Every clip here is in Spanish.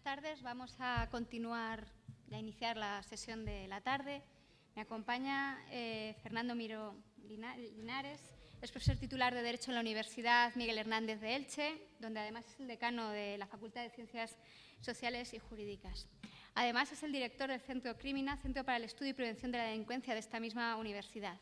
tardes. Vamos a continuar, a iniciar la sesión de la tarde. Me acompaña Fernando Miró Linares, es profesor titular de Derecho en la Universidad Miguel Hernández de Elche, donde además es el decano de la Facultad de Ciencias Sociales y Jurídicas. Además es el director del Centro Crímina, Centro para el Estudio y Prevención de la Delincuencia de esta misma universidad.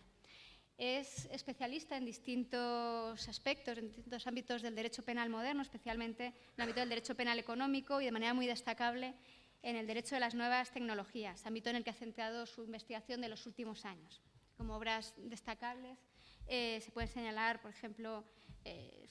Es especialista en distintos aspectos, en distintos ámbitos del derecho penal moderno, especialmente en el ámbito del derecho penal económico y de manera muy destacable en el derecho de las nuevas tecnologías, ámbito en el que ha centrado su investigación de los últimos años. Como obras destacables se pueden señalar, por ejemplo,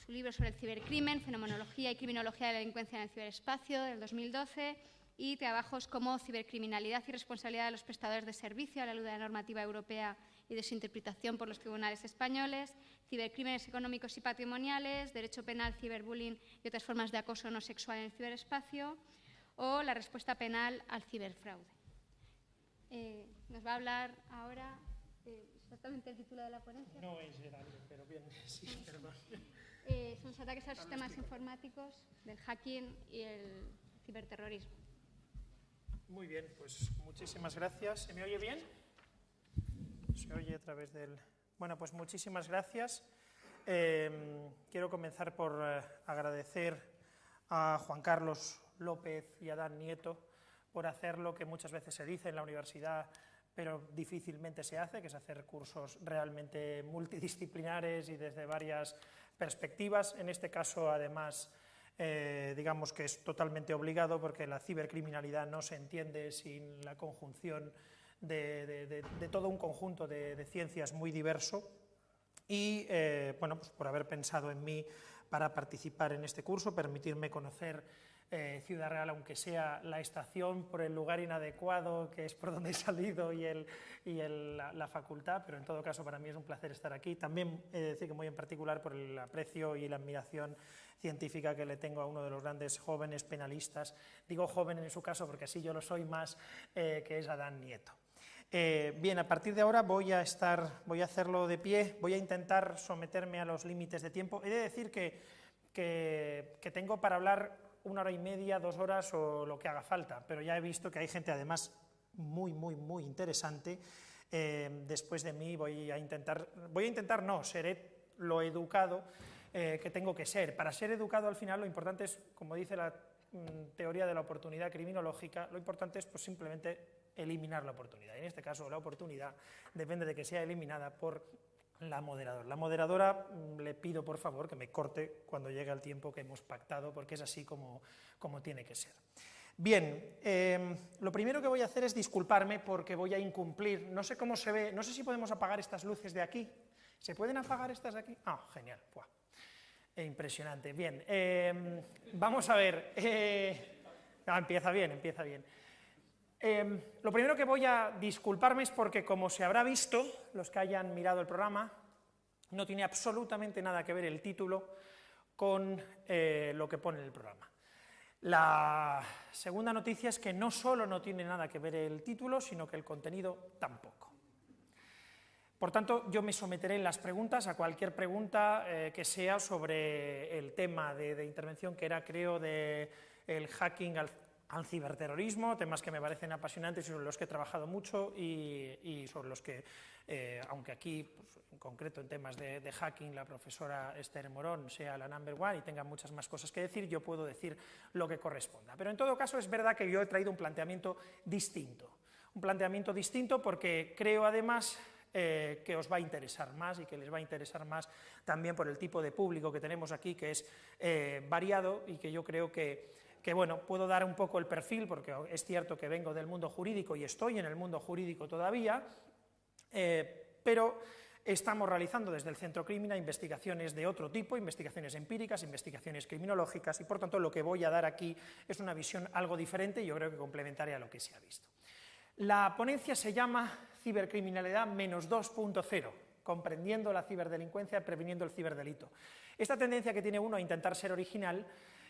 su libro sobre el cibercrimen, Fenomenología y Criminología de la Delincuencia en el Ciberespacio, del 2012, y trabajos como Cibercriminalidad y Responsabilidad de los Prestadores de Servicio a la luz de la normativa europea y de su interpretación por los tribunales españoles, cibercrímenes económicos y patrimoniales, derecho penal, ciberbullying y otras formas de acoso no sexual en el ciberespacio, o la respuesta penal al ciberfraude. Nos va a hablar ahora exactamente el título de la ponencia. No es Gerardo, pero bien, sí, perdón. Son los ataques a los sistemas informáticos, del hacking y el ciberterrorismo. Muy bien, pues muchísimas gracias. ¿Se me oye bien? Se oye a través del... Bueno, pues muchísimas gracias. Quiero comenzar por agradecer a Juan Carlos López y a Dan Nieto por hacer lo que muchas veces se dice en la universidad, pero difícilmente se hace, que es hacer cursos realmente multidisciplinares y desde varias perspectivas. En este caso, además, digamos que es totalmente obligado, porque la cibercriminalidad no se entiende sin la conjunción de todo un conjunto de ciencias muy diverso. Y, bueno, pues por haber pensado en mí para participar en este curso, permitirme conocer Ciudad Real, aunque sea la estación, por el lugar inadecuado, que es por donde he salido, la facultad, pero en todo caso para mí es un placer estar aquí. También he de decir que muy en particular por el aprecio y la admiración científica que le tengo a uno de los grandes jóvenes penalistas, digo joven en su caso porque así yo lo soy más, que es Dan Nieto. Bien, a partir de ahora voy a hacerlo de pie, voy a intentar someterme a los límites de tiempo. He de decir que tengo para hablar 1 hora y media, 2 horas o lo que haga falta, pero ya he visto que hay gente además muy interesante. Después de mí seré lo educado que tengo que ser. Para ser educado al final lo importante es, como dice la teoría de la oportunidad criminológica, lo importante es pues simplemente eliminar la oportunidad. En este caso la oportunidad depende de que sea eliminada por la moderadora. La moderadora le pido por favor que me corte cuando llegue el tiempo que hemos pactado, porque es así como tiene que ser. Bien, lo primero que voy a hacer es disculparme porque voy a incumplir, no sé cómo se ve, no sé si podemos apagar estas luces de aquí. ¿Se pueden apagar estas de aquí? Ah, genial, ¡buah! Impresionante. Bien, vamos a ver, empieza bien. Lo primero que voy a disculparme es porque, como se habrá visto, los que hayan mirado el programa, no tiene absolutamente nada que ver el título con lo que pone en el programa. La segunda noticia es que no solo no tiene nada que ver el título, sino que el contenido tampoco. Por tanto, yo me someteré en las preguntas a cualquier pregunta que sea sobre el tema de intervención que era, creo, del hacking al ciberterrorismo, temas que me parecen apasionantes y sobre los que he trabajado mucho y sobre los que, aunque aquí, pues, en concreto en temas de hacking, la profesora Esther Morón sea la number one y tenga muchas más cosas que decir, yo puedo decir lo que corresponda. Pero en todo caso es verdad que yo he traído un planteamiento distinto porque creo además que os va a interesar más y que les va a interesar más también por el tipo de público que tenemos aquí, que es variado y que yo creo que bueno, puedo dar un poco el perfil, porque es cierto que vengo del mundo jurídico y estoy en el mundo jurídico todavía, pero estamos realizando desde el Centro Crímina investigaciones de otro tipo, investigaciones empíricas, investigaciones criminológicas, y por tanto lo que voy a dar aquí es una visión algo diferente y yo creo que complementaria a lo que se ha visto. La ponencia se llama Cibercriminalidad -2.0, comprendiendo la ciberdelincuencia, previniendo el ciberdelito. Esta tendencia que tiene uno a intentar ser original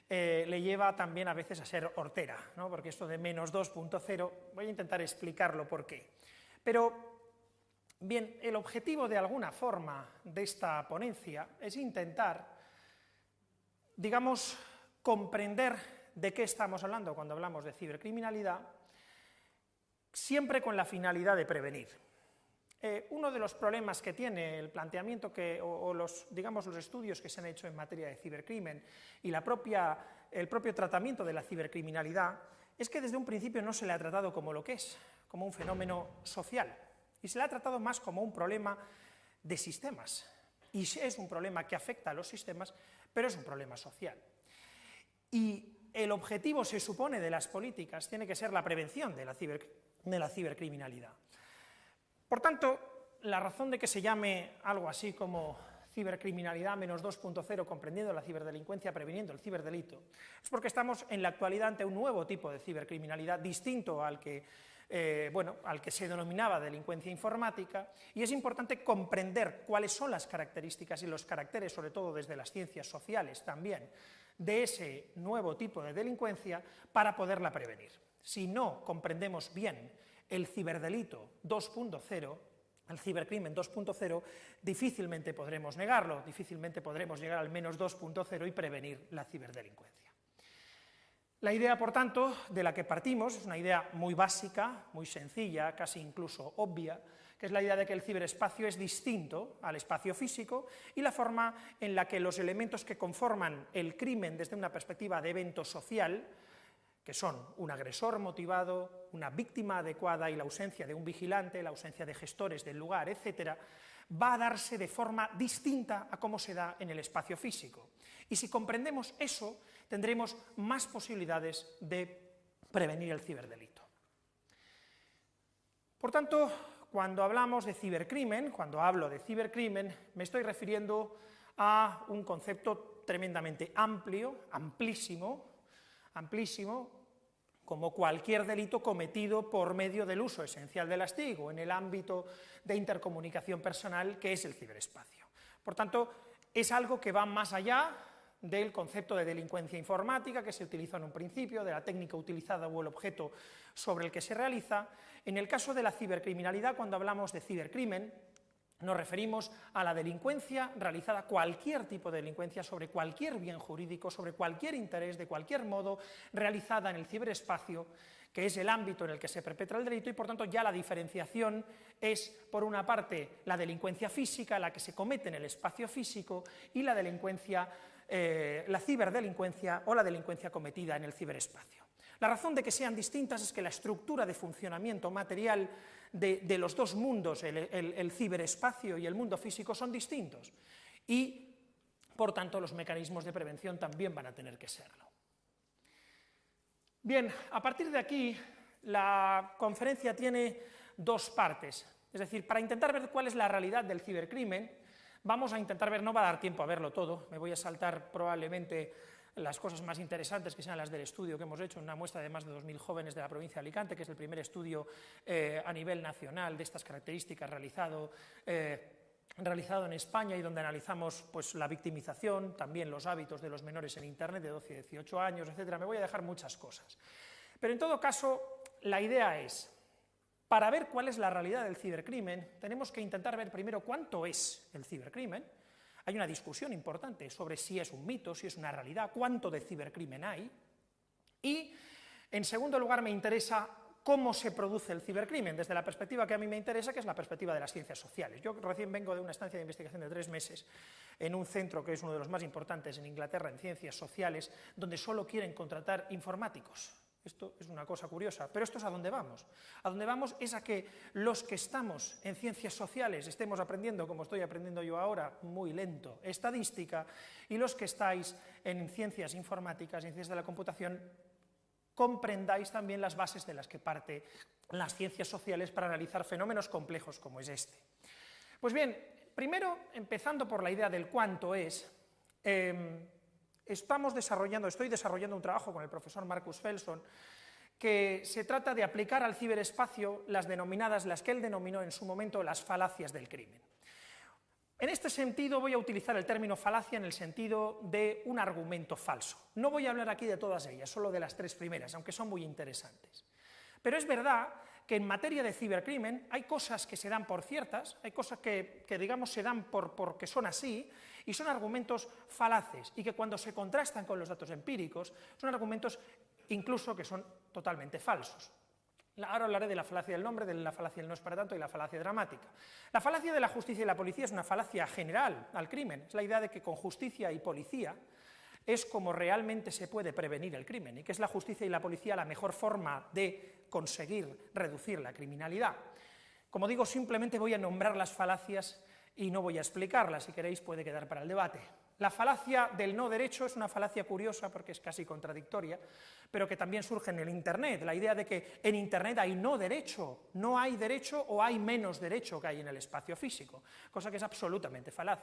le lleva también a veces a ser hortera, ¿no? Porque esto de -2.0, voy a intentar explicarlo por qué. Pero, bien, el objetivo de alguna forma de esta ponencia es intentar, digamos, comprender de qué estamos hablando cuando hablamos de cibercriminalidad, siempre con la finalidad de prevenir. Uno de los problemas que tiene el planteamiento los estudios que se han hecho en materia de cibercrimen y el propio tratamiento de la cibercriminalidad es que desde un principio no se le ha tratado como lo que es, como un fenómeno social, y se le ha tratado más como un problema de sistemas. Y es un problema que afecta a los sistemas, pero es un problema social. Y el objetivo, se supone, de las políticas tiene que ser la prevención de la cibercriminalidad. Por tanto, la razón de que se llame algo así como cibercriminalidad menos 2.0, comprendiendo la ciberdelincuencia, previniendo el ciberdelito, es porque estamos en la actualidad ante un nuevo tipo de cibercriminalidad distinto al que se denominaba delincuencia informática, y es importante comprender cuáles son las características y los caracteres, sobre todo desde las ciencias sociales también, de ese nuevo tipo de delincuencia para poderla prevenir. Si no comprendemos bien el ciberdelito 2.0, el cibercrimen 2.0, difícilmente podremos negarlo, difícilmente podremos llegar al menos 2.0 y prevenir la ciberdelincuencia. La idea, por tanto, de la que partimos es una idea muy básica, muy sencilla, casi incluso obvia, que es la idea de que el ciberespacio es distinto al espacio físico y la forma en la que los elementos que conforman el crimen desde una perspectiva de evento social, que son un agresor motivado, una víctima adecuada y la ausencia de un vigilante, la ausencia de gestores del lugar, etcétera, va a darse de forma distinta a cómo se da en el espacio físico. Y si comprendemos eso, tendremos más posibilidades de prevenir el ciberdelito. Por tanto, cuando hablamos de cibercrimen, cuando hablo de cibercrimen, me estoy refiriendo a un concepto tremendamente amplio, amplísimo, como cualquier delito cometido por medio del uso esencial del TIC o en el ámbito de intercomunicación personal que es el ciberespacio. Por tanto, es algo que va más allá del concepto de delincuencia informática que se utilizó en un principio, de la técnica utilizada o el objeto sobre el que se realiza. En el caso de la cibercriminalidad, cuando hablamos de cibercrimen, nos referimos a la delincuencia realizada, cualquier tipo de delincuencia, sobre cualquier bien jurídico, sobre cualquier interés, de cualquier modo, realizada en el ciberespacio, que es el ámbito en el que se perpetra el delito, y por tanto ya la diferenciación es, por una parte, la delincuencia física, la que se comete en el espacio físico, y la ciberdelincuencia o la delincuencia cometida en el ciberespacio. La razón de que sean distintas es que la estructura de funcionamiento material de los dos mundos, el ciberespacio y el mundo físico, son distintos y, por tanto, los mecanismos de prevención también van a tener que serlo. Bien, a partir de aquí, la conferencia tiene dos partes, es decir, para intentar ver cuál es la realidad del cibercrimen, vamos a intentar ver, no va a dar tiempo a verlo todo, me voy a saltar probablemente las cosas más interesantes, que sean las del estudio que hemos hecho, una muestra de más de 2.000 jóvenes de la provincia de Alicante, que es el primer estudio a nivel nacional de estas características realizado en España, y donde analizamos pues, la victimización, también los hábitos de los menores en Internet de 12 y 18 años, etc. Me voy a dejar muchas cosas. Pero en todo caso, la idea es, para ver cuál es la realidad del cibercrimen, tenemos que intentar ver primero cuánto es el cibercrimen. Hay una discusión importante sobre si es un mito, si es una realidad, cuánto de cibercrimen hay. Y, en segundo lugar, me interesa cómo se produce el cibercrimen, desde la perspectiva que a mí me interesa, que es la perspectiva de las ciencias sociales. Yo recién vengo de una estancia de investigación de 3 meses en un centro que es uno de los más importantes en Inglaterra en ciencias sociales, donde solo quieren contratar informáticos. Esto es una cosa curiosa, pero esto es a dónde vamos. A dónde vamos es a que los que estamos en ciencias sociales estemos aprendiendo, como estoy aprendiendo yo ahora, muy lento, estadística, y los que estáis en ciencias informáticas, en ciencias de la computación, comprendáis también las bases de las que parten las ciencias sociales para analizar fenómenos complejos como es este. Pues bien, primero, empezando por la idea del cuánto es, estoy desarrollando un trabajo con el profesor Marcus Felson que se trata de aplicar al ciberespacio las que él denominó en su momento las falacias del crimen. En este sentido voy a utilizar el término falacia en el sentido de un argumento falso. No voy a hablar aquí de todas ellas, solo de las 3 primeras, aunque son muy interesantes. Pero es verdad que en materia de cibercrimen hay cosas que se dan por ciertas, hay cosas que digamos se dan porque son así, Y son argumentos falaces y que cuando se contrastan con los datos empíricos son argumentos incluso que son totalmente falsos. Ahora hablaré de la falacia del nombre, de la falacia del no es para tanto y la falacia dramática. La falacia de la justicia y la policía es una falacia general al crimen. Es la idea de que con justicia y policía es como realmente se puede prevenir el crimen y que es la justicia y la policía la mejor forma de conseguir reducir la criminalidad. Como digo, simplemente voy a nombrar las falacias y no voy a explicarlas. Si queréis puede quedar para el debate. La falacia del no derecho es una falacia curiosa porque es casi contradictoria, pero que también surge en el Internet, la idea de que en Internet hay no derecho, no hay derecho o hay menos derecho que hay en el espacio físico, cosa que es absolutamente falaz.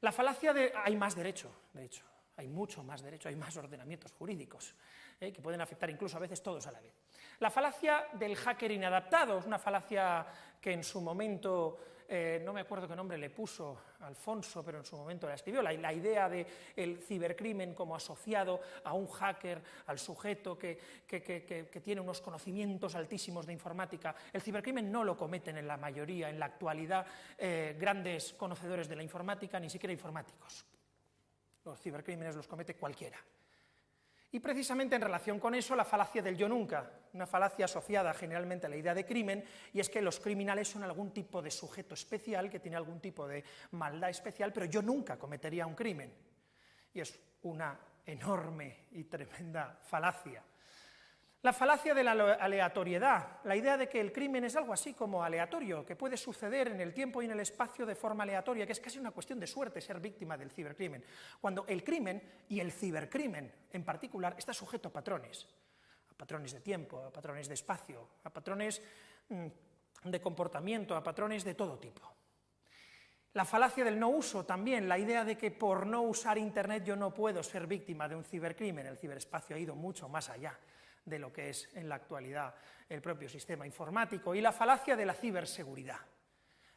La falacia de hay más derecho, de hecho, hay mucho más derecho, hay más ordenamientos jurídicos, que pueden afectar incluso a veces todos a la vez. La falacia del hacker inadaptado es una falacia que en su momento, no me acuerdo qué nombre le puso Alfonso, pero en su momento la escribió, la idea del cibercrimen como asociado a un hacker, al sujeto que tiene unos conocimientos altísimos de informática. El cibercrimen no lo cometen en la mayoría, en la actualidad, grandes conocedores de la informática, ni siquiera informáticos. Los cibercrímenes los comete cualquiera. Y precisamente en relación con eso, la falacia del yo nunca, una falacia asociada generalmente a la idea de crimen, y es que los criminales son algún tipo de sujeto especial, que tiene algún tipo de maldad especial, pero yo nunca cometería un crimen. Y es una enorme y tremenda falacia. La falacia de la aleatoriedad, la idea de que el crimen es algo así como aleatorio, que puede suceder en el tiempo y en el espacio de forma aleatoria, que es casi una cuestión de suerte ser víctima del cibercrimen, cuando el crimen y el cibercrimen en particular está sujeto a patrones de tiempo, a patrones de espacio, a patrones de comportamiento, a patrones de todo tipo. La falacia del no uso también, la idea de que por no usar Internet yo no puedo ser víctima de un cibercrimen. El ciberespacio ha ido mucho más allá de lo que es en la actualidad el propio sistema informático. Y la falacia de la ciberseguridad,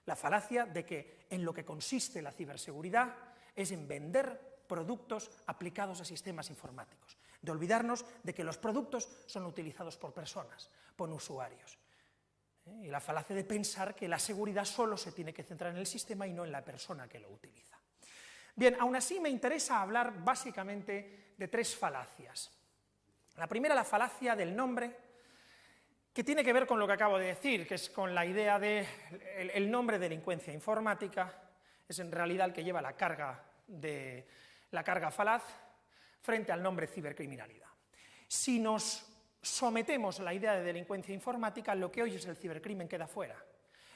la falacia de que en lo que consiste la ciberseguridad es en vender productos aplicados a sistemas informáticos, de olvidarnos de que los productos son utilizados por personas, por usuarios. Y la falacia de pensar que la seguridad solo se tiene que centrar en el sistema y no en la persona que lo utiliza. Bien, aún así me interesa hablar básicamente de tres falacias. La primera, la falacia del nombre, que tiene que ver con lo que acabo de decir, que es con la idea de el nombre delincuencia informática, es en realidad el que lleva la carga falaz frente al nombre cibercriminalidad. Si nos sometemos a la idea de delincuencia informática, lo que hoy es el cibercrimen queda fuera.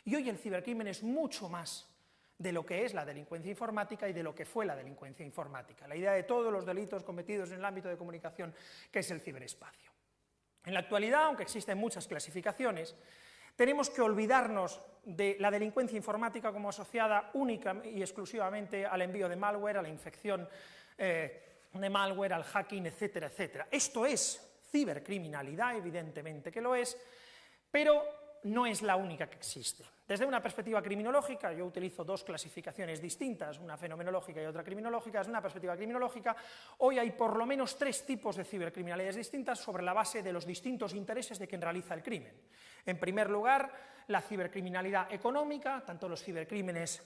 Y hoy el cibercrimen es mucho más de lo que es la delincuencia informática y de lo que fue la delincuencia informática. La idea de todos los delitos cometidos en el ámbito de comunicación, que es el ciberespacio. En la actualidad, aunque existen muchas clasificaciones, tenemos que olvidarnos de la delincuencia informática como asociada única y exclusivamente al envío de malware, a la infección de malware, al hacking, etcétera, etcétera. Esto es cibercriminalidad, evidentemente que lo es, pero no es la única que existe. Desde una perspectiva criminológica, yo utilizo dos clasificaciones distintas, una fenomenológica y otra criminológica. Desde una perspectiva criminológica, hoy hay por lo menos tres tipos de cibercriminalidades distintas sobre la base de los distintos intereses de quien realiza el crimen. En primer lugar, la cibercriminalidad económica, tanto los cibercrímenes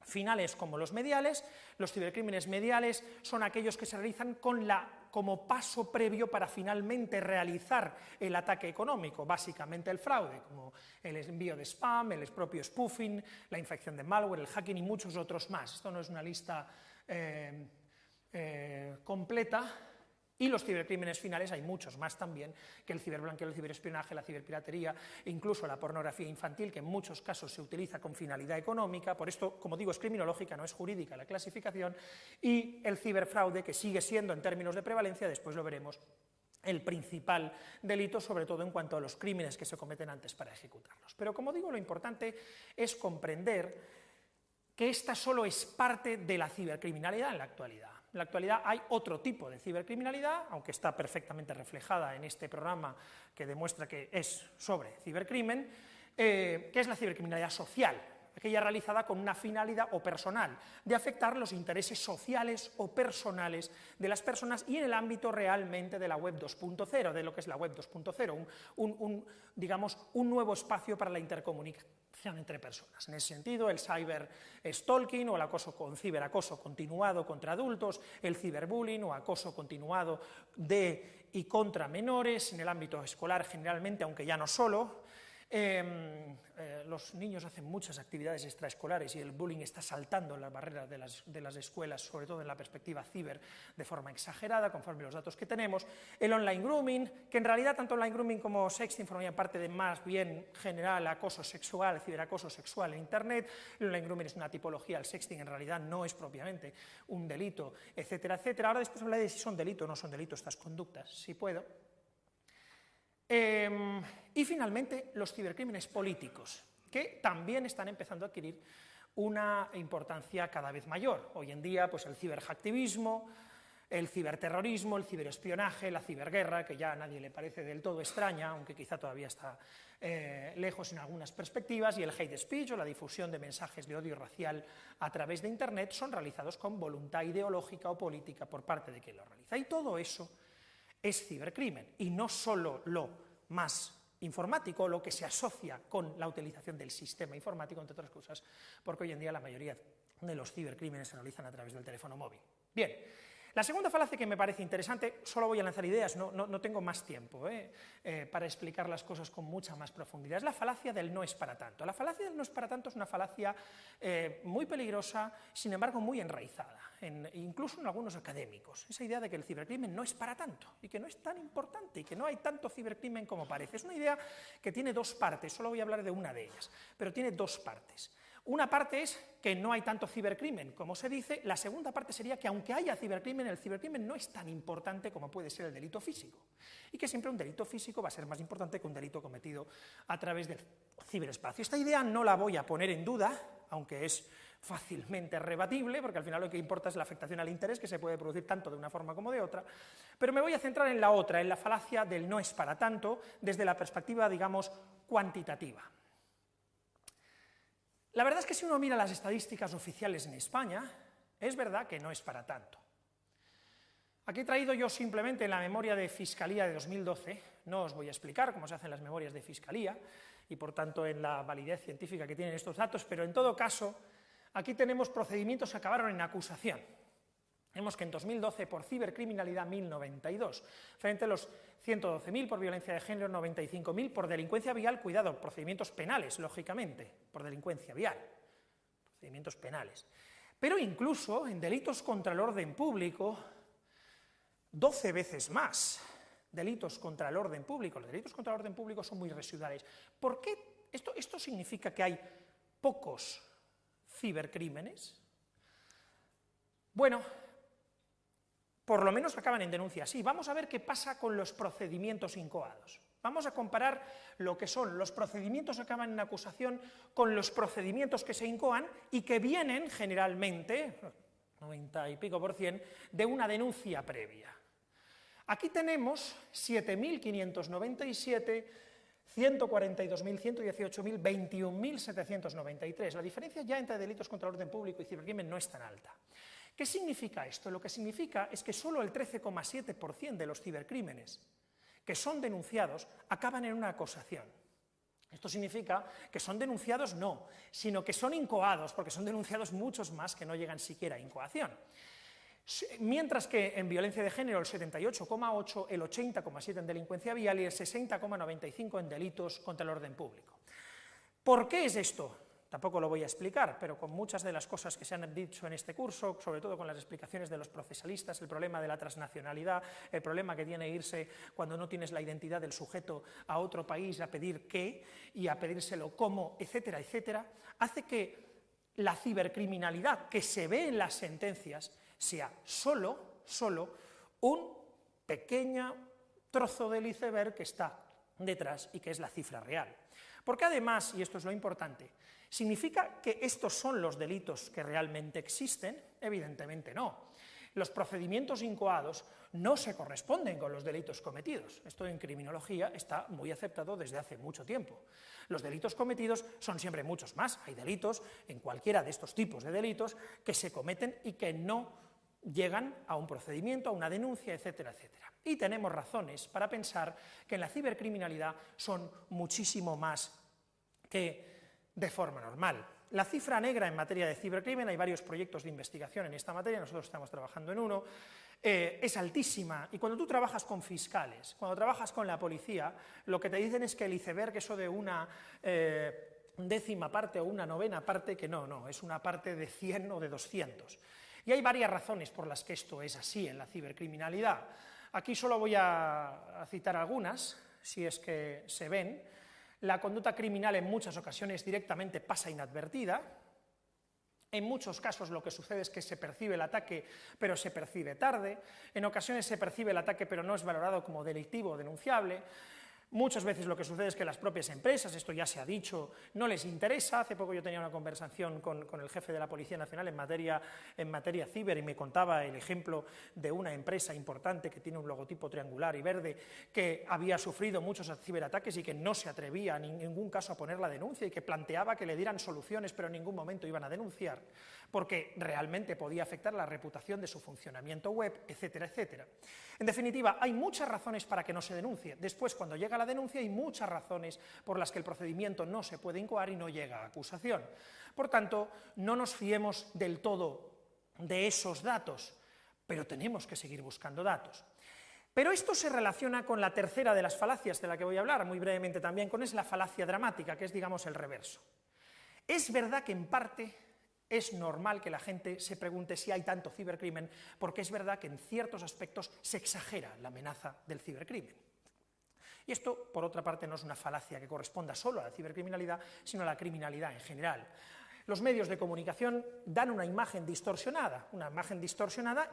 finales como los mediales. Los cibercrímenes mediales son aquellos que se realizan como paso previo para finalmente realizar el ataque económico, básicamente el fraude, como el envío de spam, el propio spoofing, la infección de malware, el hacking y muchos otros más. Esto no es una lista completa. Y los cibercrímenes finales, hay muchos más también, que el ciberblanqueo, el ciberespionaje, la ciberpiratería e incluso la pornografía infantil, que en muchos casos se utiliza con finalidad económica. Por esto, como digo, es criminológica, no es jurídica la clasificación. Y el ciberfraude, que sigue siendo, en términos de prevalencia, después lo veremos, el principal delito, sobre todo en cuanto a los crímenes que se cometen antes para ejecutarlos. Pero, como digo, lo importante es comprender que esta solo es parte de la cibercriminalidad en la actualidad. En la actualidad hay otro tipo de cibercriminalidad, aunque está perfectamente reflejada en este programa que demuestra que es sobre cibercrimen, que es la cibercriminalidad social. aquella realizada con una finalidad o personal, de afectar los intereses sociales o personales de las personas y en el ámbito realmente de la web 2.0, de lo que es la web 2.0, digamos, un nuevo espacio para la intercomunicación entre personas. En ese sentido, el cyberstalking o el ciberacoso continuado contra adultos, el ciberbullying o acoso continuado de y contra menores, en el ámbito escolar generalmente, aunque ya no solo. Los niños hacen muchas actividades extraescolares y el bullying está saltando las barreras de las escuelas, sobre todo en la perspectiva ciber, de forma exagerada, conforme los datos que tenemos. El online grooming, que en realidad tanto online grooming como sexting forman parte de más bien general acoso sexual, ciberacoso sexual en Internet. El online grooming es una tipología, el sexting en realidad no es propiamente un delito, etcétera, etcétera. Ahora después hablaré de si son delito o no son delito estas conductas, si puedo. Y finalmente, los cibercrímenes políticos, que también están empezando a adquirir una importancia cada vez mayor. Hoy en día, pues el ciberhacktivismo, el ciberterrorismo, el ciberespionaje, la ciberguerra, que ya a nadie le parece del todo extraña, aunque quizá todavía está lejos en algunas perspectivas, y el hate speech o la difusión de mensajes de odio racial a través de Internet son realizados con voluntad ideológica o política por parte de quien lo realiza. Y todo eso es cibercrimen, y no solo lo más informático, lo que se asocia con la utilización del sistema informático, entre otras cosas, porque hoy en día la mayoría de los cibercrímenes se realizan a través del teléfono móvil. Bien, la segunda falacia que me parece interesante, solo voy a lanzar ideas, no tengo más tiempo para explicar las cosas con mucha más profundidad, es la falacia del no es para tanto. La falacia del no es para tanto es una falacia muy peligrosa, sin embargo muy enraizada, incluso en algunos académicos. Esa idea de que el cibercrimen no es para tanto y que no es tan importante y que no hay tanto cibercrimen como parece. Es una idea que tiene dos partes, solo voy a hablar de una de ellas, pero tiene dos partes. Una parte es que no hay tanto cibercrimen, como se dice. La segunda parte sería que aunque haya cibercrimen, el cibercrimen no es tan importante como puede ser el delito físico. Y que siempre un delito físico va a ser más importante que un delito cometido a través del ciberespacio. Esta idea no la voy a poner en duda, aunque es fácilmente rebatible, porque al final lo que importa es la afectación al interés, que se puede producir tanto de una forma como de otra, pero me voy a centrar en la otra, en la falacia del no es para tanto, desde la perspectiva, digamos, cuantitativa. La verdad es que si uno mira las estadísticas oficiales en España, es verdad que no es para tanto. Aquí he traído yo simplemente la memoria de Fiscalía de 2012, no os voy a explicar cómo se hacen las memorias de Fiscalía, y por tanto en la validez científica que tienen estos datos, pero en todo caso, aquí tenemos procedimientos que acabaron en acusación. Vemos que en 2012 por cibercriminalidad 1092, frente a los 112.000 por violencia de género, 95.000 por delincuencia vial, cuidado, procedimientos penales, lógicamente, por delincuencia vial, procedimientos penales. Pero incluso en delitos contra el orden público, 12 veces más delitos contra el orden público. Los delitos contra el orden público son muy residuales. ¿Por qué? ¿Esto significa que hay pocos cibercrímenes? Bueno, por lo menos acaban en denuncia, sí. Vamos a ver qué pasa con los procedimientos incoados. Vamos a comparar lo que son los procedimientos que acaban en acusación con los procedimientos que se incoan y que vienen generalmente, 90 y pico %, de una denuncia previa. Aquí tenemos 7.597, 142.000, 118.000, 21.793. La diferencia ya entre delitos contra el orden público y cibercrimen no es tan alta. ¿Qué significa esto? Lo que significa es que solo el 13,7% de los cibercrímenes que son denunciados acaban en una acusación. Esto significa que son denunciados no, sino que son incoados, porque son denunciados muchos más que no llegan siquiera a incoación. Mientras que en violencia de género el 78,8%, el 80,7% en delincuencia vial y el 60,95% en delitos contra el orden público. ¿Por qué es esto? Tampoco lo voy a explicar, pero con muchas de las cosas que se han dicho en este curso, sobre todo con las explicaciones de los procesalistas, el problema de la transnacionalidad, el problema que tiene irse cuando no tienes la identidad del sujeto a otro país a pedir qué y a pedírselo cómo, etcétera, etcétera, hace que la cibercriminalidad que se ve en las sentencias sea solo un pequeño trozo del iceberg que está detrás y que es la cifra real. Porque además, y esto es lo importante, ¿significa que estos son los delitos que realmente existen? Evidentemente no. Los procedimientos incoados no se corresponden con los delitos cometidos. Esto en criminología está muy aceptado desde hace mucho tiempo. Los delitos cometidos son siempre muchos más. Hay delitos, en cualquiera de estos tipos de delitos, que se cometen y que no llegan a un procedimiento, a una denuncia, etcétera, etcétera. Y tenemos razones para pensar que en la cibercriminalidad son muchísimo más que de forma normal. La cifra negra en materia de cibercrimen, hay varios proyectos de investigación en esta materia, nosotros estamos trabajando en uno, es altísima, y cuando tú trabajas con fiscales, cuando trabajas con la policía, lo que te dicen es que el iceberg, eso de una décima parte o una novena parte, que no, es una parte de 100 o de 200. Y hay varias razones por las que esto es así en la cibercriminalidad. Aquí solo voy a citar algunas, si es que se ven. La conducta criminal en muchas ocasiones directamente pasa inadvertida. En muchos casos lo que sucede es que se percibe el ataque, pero se percibe tarde. En ocasiones se percibe el ataque, pero no es valorado como delictivo o denunciable. Muchas veces lo que sucede es que las propias empresas, esto ya se ha dicho, no les interesa. Hace poco yo tenía una conversación con el jefe de la Policía Nacional en materia ciber y me contaba el ejemplo de una empresa importante que tiene un logotipo triangular y verde que había sufrido muchos ciberataques y que no se atrevía en ningún caso a poner la denuncia y que planteaba que le dieran soluciones pero en ningún momento iban a denunciar porque realmente podía afectar la reputación de su funcionamiento web, etcétera, etcétera. En definitiva, hay muchas razones para que no se denuncie. Después, cuando llega la denuncia, hay muchas razones por las que el procedimiento no se puede incoar y no llega a acusación. Por tanto, no nos fiemos del todo de esos datos, pero tenemos que seguir buscando datos. Pero esto se relaciona con la tercera de las falacias de la que voy a hablar, muy brevemente también, con es la falacia dramática, que es, digamos, el reverso. Es verdad que en parte es normal que la gente se pregunte si hay tanto cibercrimen, porque es verdad que en ciertos aspectos se exagera la amenaza del cibercrimen. Y esto, por otra parte, no es una falacia que corresponda solo a la cibercriminalidad, sino a la criminalidad en general. Los medios de comunicación dan una imagen distorsionada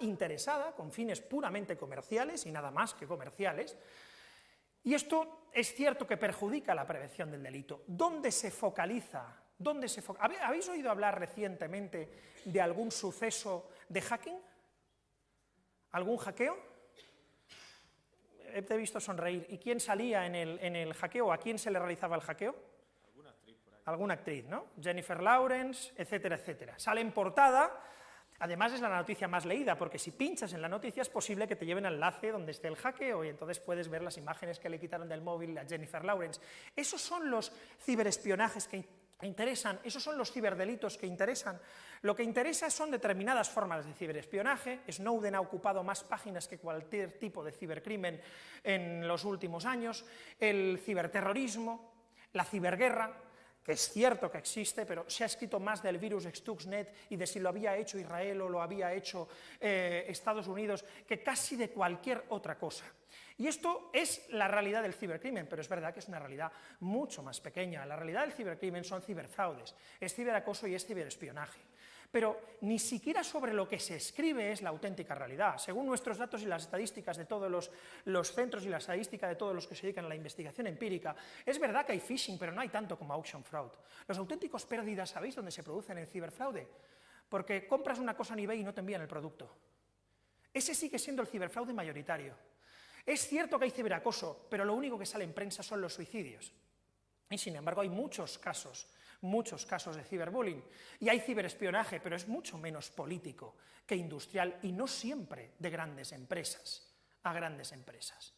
interesada, con fines puramente comerciales y nada más que comerciales, y esto es cierto que perjudica la prevención del delito. ¿Dónde se focaliza? ¿Habéis oído hablar recientemente de algún suceso de hacking? ¿Algún hackeo? Te he visto sonreír. ¿Y quién salía en el hackeo? ¿A quién se le realizaba el hackeo? Alguna actriz por ahí. Alguna actriz, ¿no? Jennifer Lawrence, etcétera, etcétera. Sale en portada, además es la noticia más leída, porque si pinchas en la noticia es posible que te lleven al enlace donde esté el hackeo y entonces puedes ver las imágenes que le quitaron del móvil a Jennifer Lawrence. Esos son los ciberespionajes que interesan, esos son los ciberdelitos que interesan. Lo que interesa son determinadas formas de ciberespionaje. Snowden ha ocupado más páginas que cualquier tipo de cibercrimen en los últimos años. El ciberterrorismo, la ciberguerra, que es cierto que existe, pero se ha escrito más del virus Stuxnet y de si lo había hecho Israel o lo había hecho Estados Unidos que casi de cualquier otra cosa. Y esto es la realidad del cibercrimen, pero es verdad que es una realidad mucho más pequeña. La realidad del cibercrimen son ciberfraudes, es ciberacoso y es ciberespionaje. Pero ni siquiera sobre lo que se escribe es la auténtica realidad. Según nuestros datos y las estadísticas de todos los centros y la estadística de todos los que se dedican a la investigación empírica, es verdad que hay phishing, pero no hay tanto como auction fraud. Los auténticos pérdidas, ¿sabéis dónde se producen en ciberfraude? Porque compras una cosa en eBay y no te envían el producto. Ese sigue siendo el ciberfraude mayoritario. Es cierto que hay ciberacoso, pero lo único que sale en prensa son los suicidios. Y sin embargo hay muchos casos de ciberbullying. Y hay ciberespionaje, pero es mucho menos político que industrial y no siempre de grandes empresas a grandes empresas.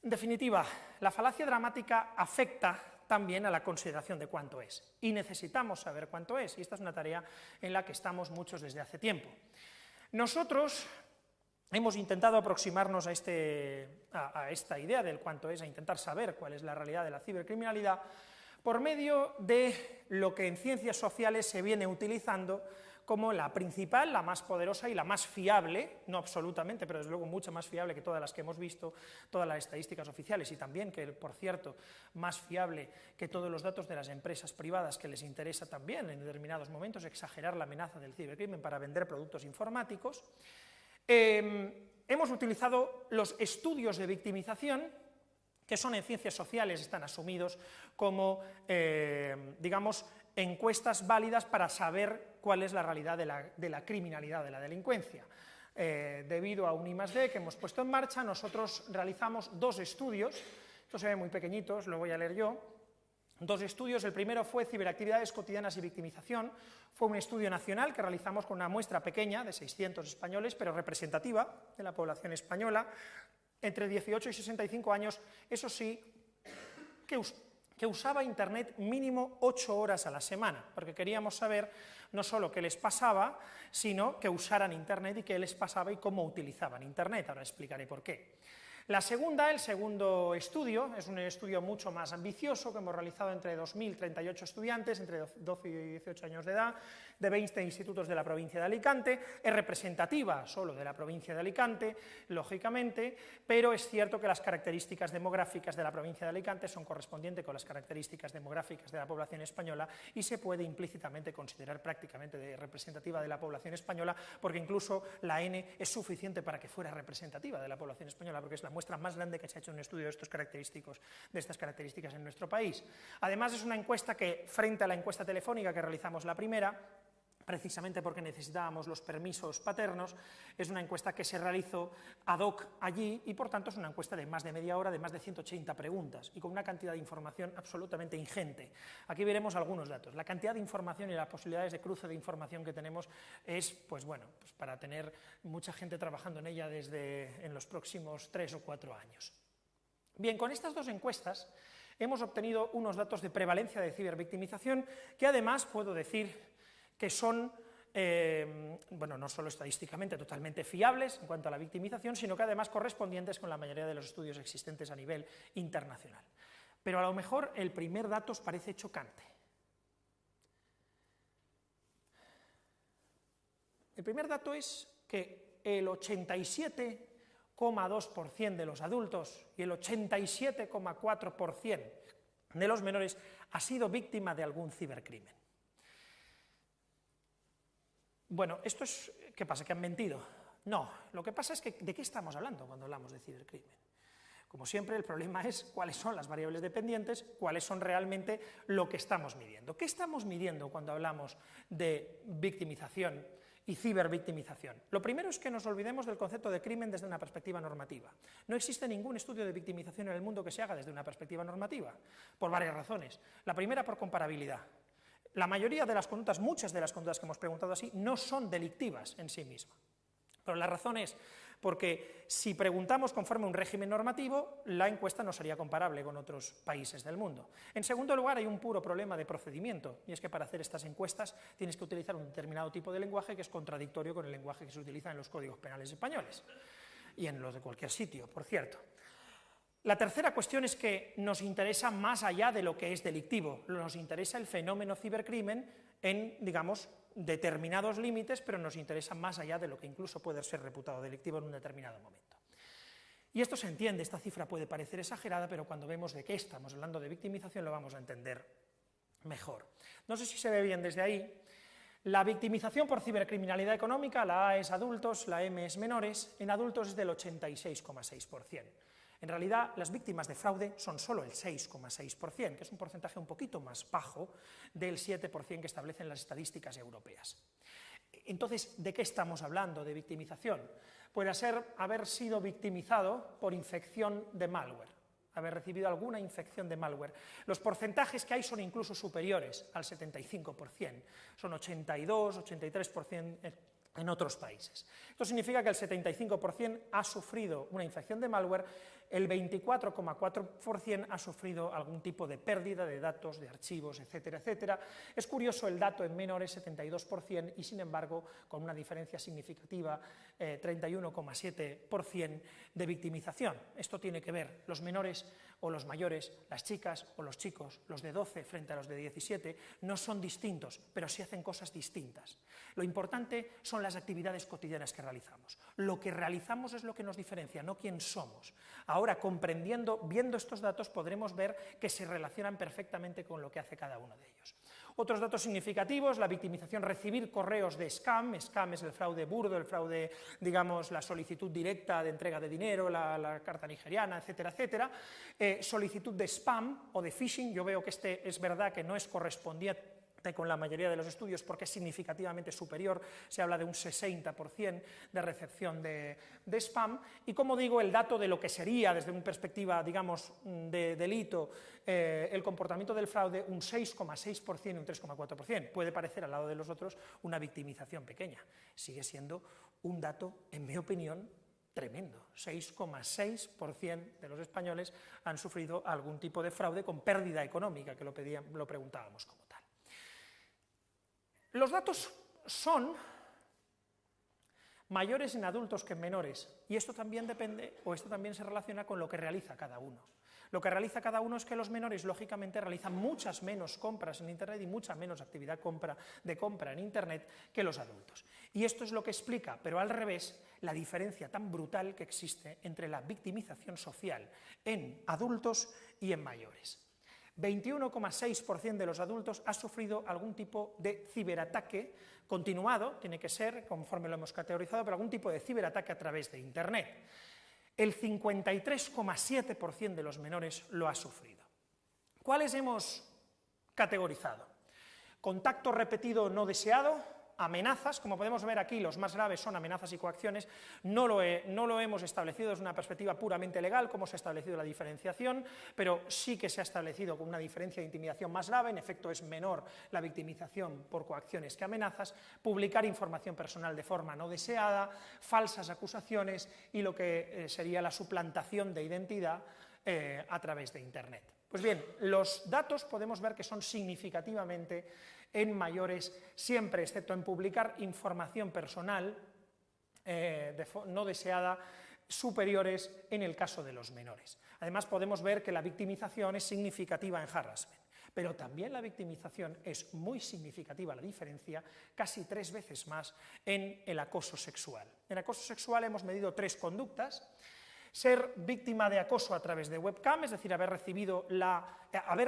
En definitiva, la falacia dramática afecta también a la consideración de cuánto es. Y necesitamos saber cuánto es, y esta es una tarea en la que estamos muchos desde hace tiempo. Nosotros hemos intentado aproximarnos a esta idea del cuánto es, a intentar saber cuál es la realidad de la cibercriminalidad, por medio de lo que en ciencias sociales se viene utilizando como la principal, la más poderosa y la más fiable, no absolutamente, pero desde luego mucho más fiable que todas las que hemos visto, todas las estadísticas oficiales y también, que por cierto, más fiable que todos los datos de las empresas privadas que les interesa también en determinados momentos exagerar la amenaza del cibercrimen para vender productos informáticos. Hemos utilizado los estudios de victimización, que son en ciencias sociales, están asumidos como, digamos, encuestas válidas para saber cuál es la realidad de la criminalidad, de la delincuencia. Debido a un I+D que hemos puesto en marcha, nosotros realizamos 2 estudios, estos se ven muy pequeñitos, lo voy a leer yo, 2 estudios. El primero fue ciberactividades cotidianas y victimización. Fue un estudio nacional que realizamos con una muestra pequeña de 600 españoles, pero representativa de la población española, entre 18 y 65 años, eso sí, que usaba Internet mínimo 8 horas a la semana, porque queríamos saber no solo qué les pasaba, sino que usaran Internet y qué les pasaba y cómo utilizaban Internet. Ahora explicaré por qué. El segundo estudio, es un estudio mucho más ambicioso que hemos realizado entre 2.038 estudiantes, entre 12 y 18 años de edad, de 20 institutos de la provincia de Alicante. Es representativa solo de la provincia de Alicante, lógicamente, pero es cierto que las características demográficas de la provincia de Alicante son correspondientes con las características demográficas de la población española y se puede implícitamente considerar prácticamente representativa de la población española, porque incluso la N es suficiente para que fuera representativa de la población española, porque es la muestra más grande que se ha hecho en un estudio de estas características en nuestro país. Además, es una encuesta que, frente a la encuesta telefónica que realizamos la primera, precisamente porque necesitábamos los permisos paternos, es una encuesta que se realizó ad hoc allí y, por tanto, es una encuesta de más de media hora, de más de 180 preguntas y con una cantidad de información absolutamente ingente. Aquí veremos algunos datos. La cantidad de información y las posibilidades de cruce de información que tenemos es, pues para tener mucha gente trabajando en ella en los próximos 3 o 4 años. Bien, con estas 2 encuestas hemos obtenido unos datos de prevalencia de cibervictimización que, además, puedo decir que son, no solo estadísticamente totalmente fiables en cuanto a la victimización, sino que además correspondientes con la mayoría de los estudios existentes a nivel internacional. Pero a lo mejor el primer dato os parece chocante. El primer dato es que el 87,2% de los adultos y el 87,4% de los menores ha sido víctima de algún cibercrimen. Bueno, ¿qué pasa? ¿Que han mentido? No, lo que pasa es que ¿de qué estamos hablando cuando hablamos de cibercrimen? Como siempre, el problema es cuáles son las variables dependientes, cuáles son realmente lo que estamos midiendo. ¿Qué estamos midiendo cuando hablamos de victimización y cibervictimización? Lo primero es que nos olvidemos del concepto de crimen desde una perspectiva normativa. No existe ningún estudio de victimización en el mundo que se haga desde una perspectiva normativa, por varias razones. La primera, por comparabilidad. La mayoría de las conductas, muchas de las conductas que hemos preguntado así, no son delictivas en sí mismas. Pero la razón es porque si preguntamos conforme a un régimen normativo, la encuesta no sería comparable con otros países del mundo. En segundo lugar, hay un puro problema de procedimiento, y es que para hacer estas encuestas tienes que utilizar un determinado tipo de lenguaje que es contradictorio con el lenguaje que se utiliza en los códigos penales españoles, y en los de cualquier sitio, por cierto. La tercera cuestión es que nos interesa más allá de lo que es delictivo, nos interesa el fenómeno cibercrimen en, digamos, determinados límites, pero nos interesa más allá de lo que incluso puede ser reputado delictivo en un determinado momento. Y esto se entiende, esta cifra puede parecer exagerada, pero cuando vemos de qué estamos hablando de victimización lo vamos a entender mejor. No sé si se ve bien desde ahí. La victimización por cibercriminalidad económica, la A es adultos, la M es menores, en adultos es del 86,6%. En realidad, las víctimas de fraude son solo el 6,6%, que es un porcentaje un poquito más bajo del 7% que establecen las estadísticas europeas. Entonces, ¿de qué estamos hablando de victimización? Puede ser haber sido victimizado por infección de malware, haber recibido alguna infección de malware. Los porcentajes que hay son incluso superiores al 75%, son 82, 83% en otros países. Esto significa que el 75% ha sufrido una infección de malware, el 24,4% ha sufrido algún tipo de pérdida de datos, de archivos, etcétera, etcétera. Es curioso el dato en menores, 72%, y sin embargo, con una diferencia significativa, 31,7% de victimización. Esto tiene que ver los menores o los mayores, las chicas o los chicos, los de 12 frente a los de 17, no son distintos, pero sí hacen cosas distintas. Lo importante son las actividades cotidianas que realizamos. Lo que realizamos es lo que nos diferencia, no quién somos. Ahora, viendo estos datos, podremos ver que se relacionan perfectamente con lo que hace cada uno de ellos. Otros datos significativos, la victimización, recibir correos de scam. Scam es el fraude burdo, el fraude, digamos, la solicitud directa de entrega de dinero, la carta nigeriana, etcétera, etcétera. Solicitud de spam o de phishing, yo veo que es verdad que no es correspondiente con la mayoría de los estudios porque es significativamente superior, se habla de un 60% de recepción de spam, y como digo, el dato de lo que sería desde una perspectiva, digamos, de delito, el comportamiento del fraude, un 6,6% y un 3,4%. Puede parecer al lado de los otros una victimización pequeña, sigue siendo un dato, en mi opinión, tremendo. 6,6% de los españoles han sufrido algún tipo de fraude con pérdida económica, que lo preguntábamos como tal. Los datos son mayores en adultos que en menores, y esto también depende, o esto también se relaciona con lo que realiza cada uno. Lo que realiza cada uno es que los menores, lógicamente, realizan muchas menos compras en Internet y mucha menos actividad de compra en Internet que los adultos. Y esto es lo que explica, pero al revés, la diferencia tan brutal que existe entre la victimización social en adultos y en mayores. 21,6% de los adultos ha sufrido algún tipo de ciberataque continuado, tiene que ser, conforme lo hemos categorizado, pero algún tipo de ciberataque a través de Internet. El 53,7% de los menores lo ha sufrido. ¿Cuáles hemos categorizado? Contacto repetido no deseado, amenazas, como podemos ver aquí, los más graves son amenazas y coacciones. No lo hemos establecido desde una perspectiva puramente legal, como se ha establecido la diferenciación, pero sí que se ha establecido con una diferencia de intimidación más grave, en efecto es menor la victimización por coacciones que amenazas, publicar información personal de forma no deseada, falsas acusaciones y lo que sería la suplantación de identidad a través de Internet. Pues bien, los datos podemos ver que son significativamente en mayores siempre, excepto en publicar información personal no deseada, superiores en el caso de los menores. Además, podemos ver que la victimización es significativa en harassment, pero también la victimización es muy significativa, la diferencia, casi 3 veces más en el acoso sexual. En acoso sexual hemos medido 3 conductas. Ser víctima de acoso a través de webcam, es decir, haber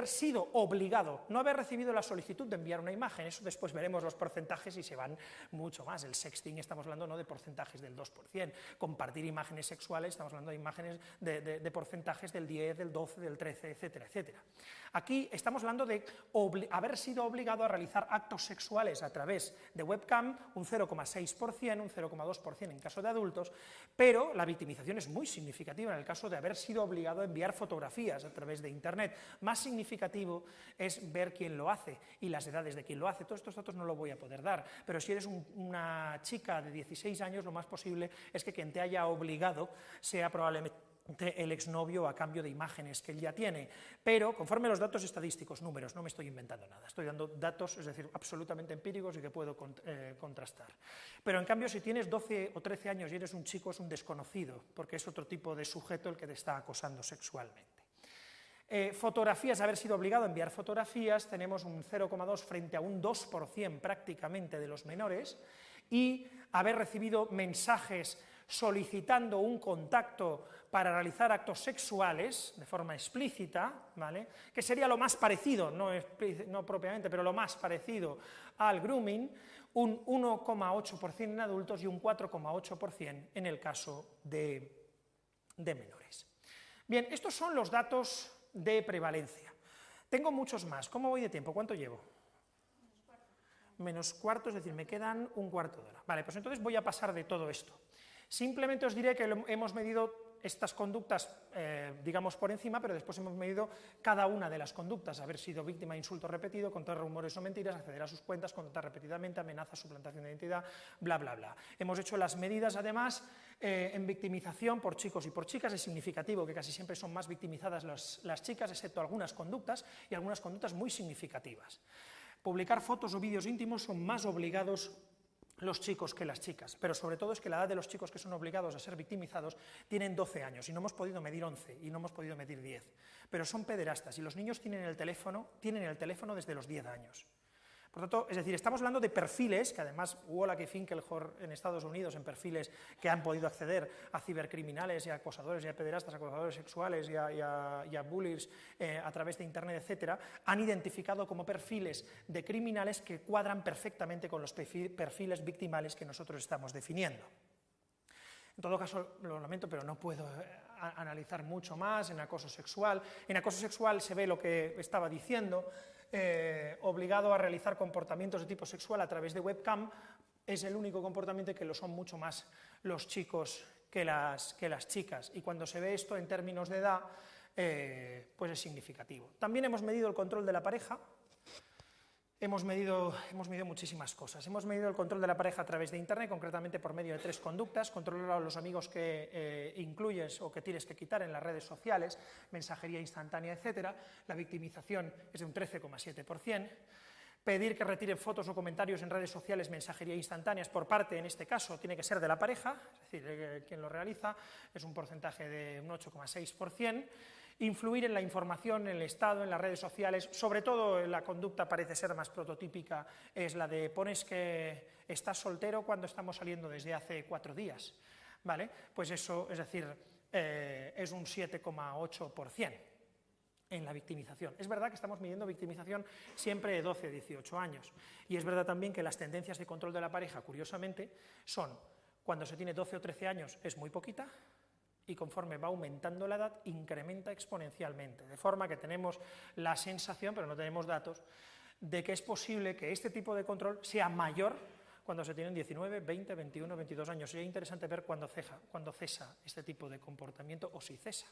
sido obligado, no haber recibido la solicitud de enviar una imagen, eso después veremos los porcentajes y se van mucho más. El sexting, estamos hablando no de porcentajes del 2%, compartir imágenes sexuales, estamos hablando de imágenes de porcentajes del 10, del 12, del 13, etcétera, etcétera. Aquí estamos hablando de haber sido obligado a realizar actos sexuales a través de webcam, un 0,6%, un 0,2% en caso de adultos, pero la victimización es muy significativa en el caso de haber sido obligado a enviar fotografías a través de Internet. Más significativo es ver quién lo hace y las edades de quien lo hace. Todos estos datos no lo voy a poder dar, pero si eres una chica de 16 años, lo más posible es que quien te haya obligado sea probablemente el exnovio a cambio de imágenes que él ya tiene, pero conforme a los datos estadísticos, números, no me estoy inventando nada, estoy dando datos, es decir, absolutamente empíricos y que puedo contrastar. Pero en cambio, si tienes 12 o 13 años y eres un chico, es un desconocido, porque es otro tipo de sujeto el que te está acosando sexualmente. Fotografías, haber sido obligado a enviar fotografías, tenemos un 0,2 frente a un 2% prácticamente de los menores, y haber recibido mensajes solicitando un contacto para realizar actos sexuales de forma explícita, ¿vale?, que sería lo más parecido, no propiamente, pero lo más parecido al grooming, un 1,8% en adultos y un 4,8% en el caso de menores. Bien, estos son los datos de prevalencia. Tengo muchos más. ¿Cómo voy de tiempo? ¿Cuánto llevo? Menos cuarto, es decir, me quedan un cuarto de hora. Vale, pues entonces voy a pasar de todo esto. Simplemente os diré que hemos medido estas conductas, digamos, por encima, pero después hemos medido cada una de las conductas: haber sido víctima de insulto repetido, contar rumores o mentiras, acceder a sus cuentas, contactar repetidamente, amenazas, suplantación de identidad, bla, bla, bla. Hemos hecho las medidas, además, en victimización por chicos y por chicas. Es significativo que casi siempre son más victimizadas las chicas, excepto algunas conductas, y algunas conductas muy significativas. Publicar fotos o vídeos íntimos son más obligados los chicos que las chicas, pero sobre todo es que la edad de los chicos que son obligados a ser victimizados tienen 12 años y no hemos podido medir 11 y no hemos podido medir 10, pero son pederastas y los niños tienen el teléfono desde los 10 años. Por lo tanto, es decir, estamos hablando de perfiles, que además Wallach y Finkelhor en Estados Unidos, en perfiles que han podido acceder a cibercriminales y a acosadores y a pederastas, acosadores sexuales y a bullies a través de Internet, etcétera, han identificado como perfiles de criminales que cuadran perfectamente con los perfiles victimales que nosotros estamos definiendo. En todo caso, lo lamento, pero no puedo analizar mucho más en acoso sexual. En acoso sexual se ve lo que estaba diciendo, obligado a realizar comportamientos de tipo sexual a través de webcam, es el único comportamiento que lo son mucho más los chicos que las chicas, y cuando se ve esto en términos de edad, pues es significativo. También hemos medido el control de la pareja. Hemos medido muchísimas cosas. Hemos medido el control de la pareja a través de Internet, concretamente por medio de 3 conductas: controlar a los amigos que incluyes o que tienes que quitar en las redes sociales, mensajería instantánea, etc. La victimización es de un 13,7%. Pedir que retiren fotos o comentarios en redes sociales, mensajería instantáneas, por parte, en este caso, tiene que ser de la pareja, es decir, quien lo realiza, es un porcentaje de un 8,6%. Influir en la información, en el estado, en las redes sociales, sobre todo la conducta parece ser más prototípica, es la de pones que estás soltero cuando estamos saliendo desde hace 4 días, ¿vale? Pues eso, es decir, es un 7,8% en la victimización. Es verdad que estamos midiendo victimización siempre de 12 a 18 años, y es verdad también que las tendencias de control de la pareja, curiosamente, son cuando se tiene 12 o 13 años es muy poquita, y conforme va aumentando la edad, incrementa exponencialmente, de forma que tenemos la sensación, pero no tenemos datos, de que es posible que este tipo de control sea mayor cuando se tienen 19, 20, 21, 22 años. Sería interesante ver cuándo cesa este tipo de comportamiento, o si cesa.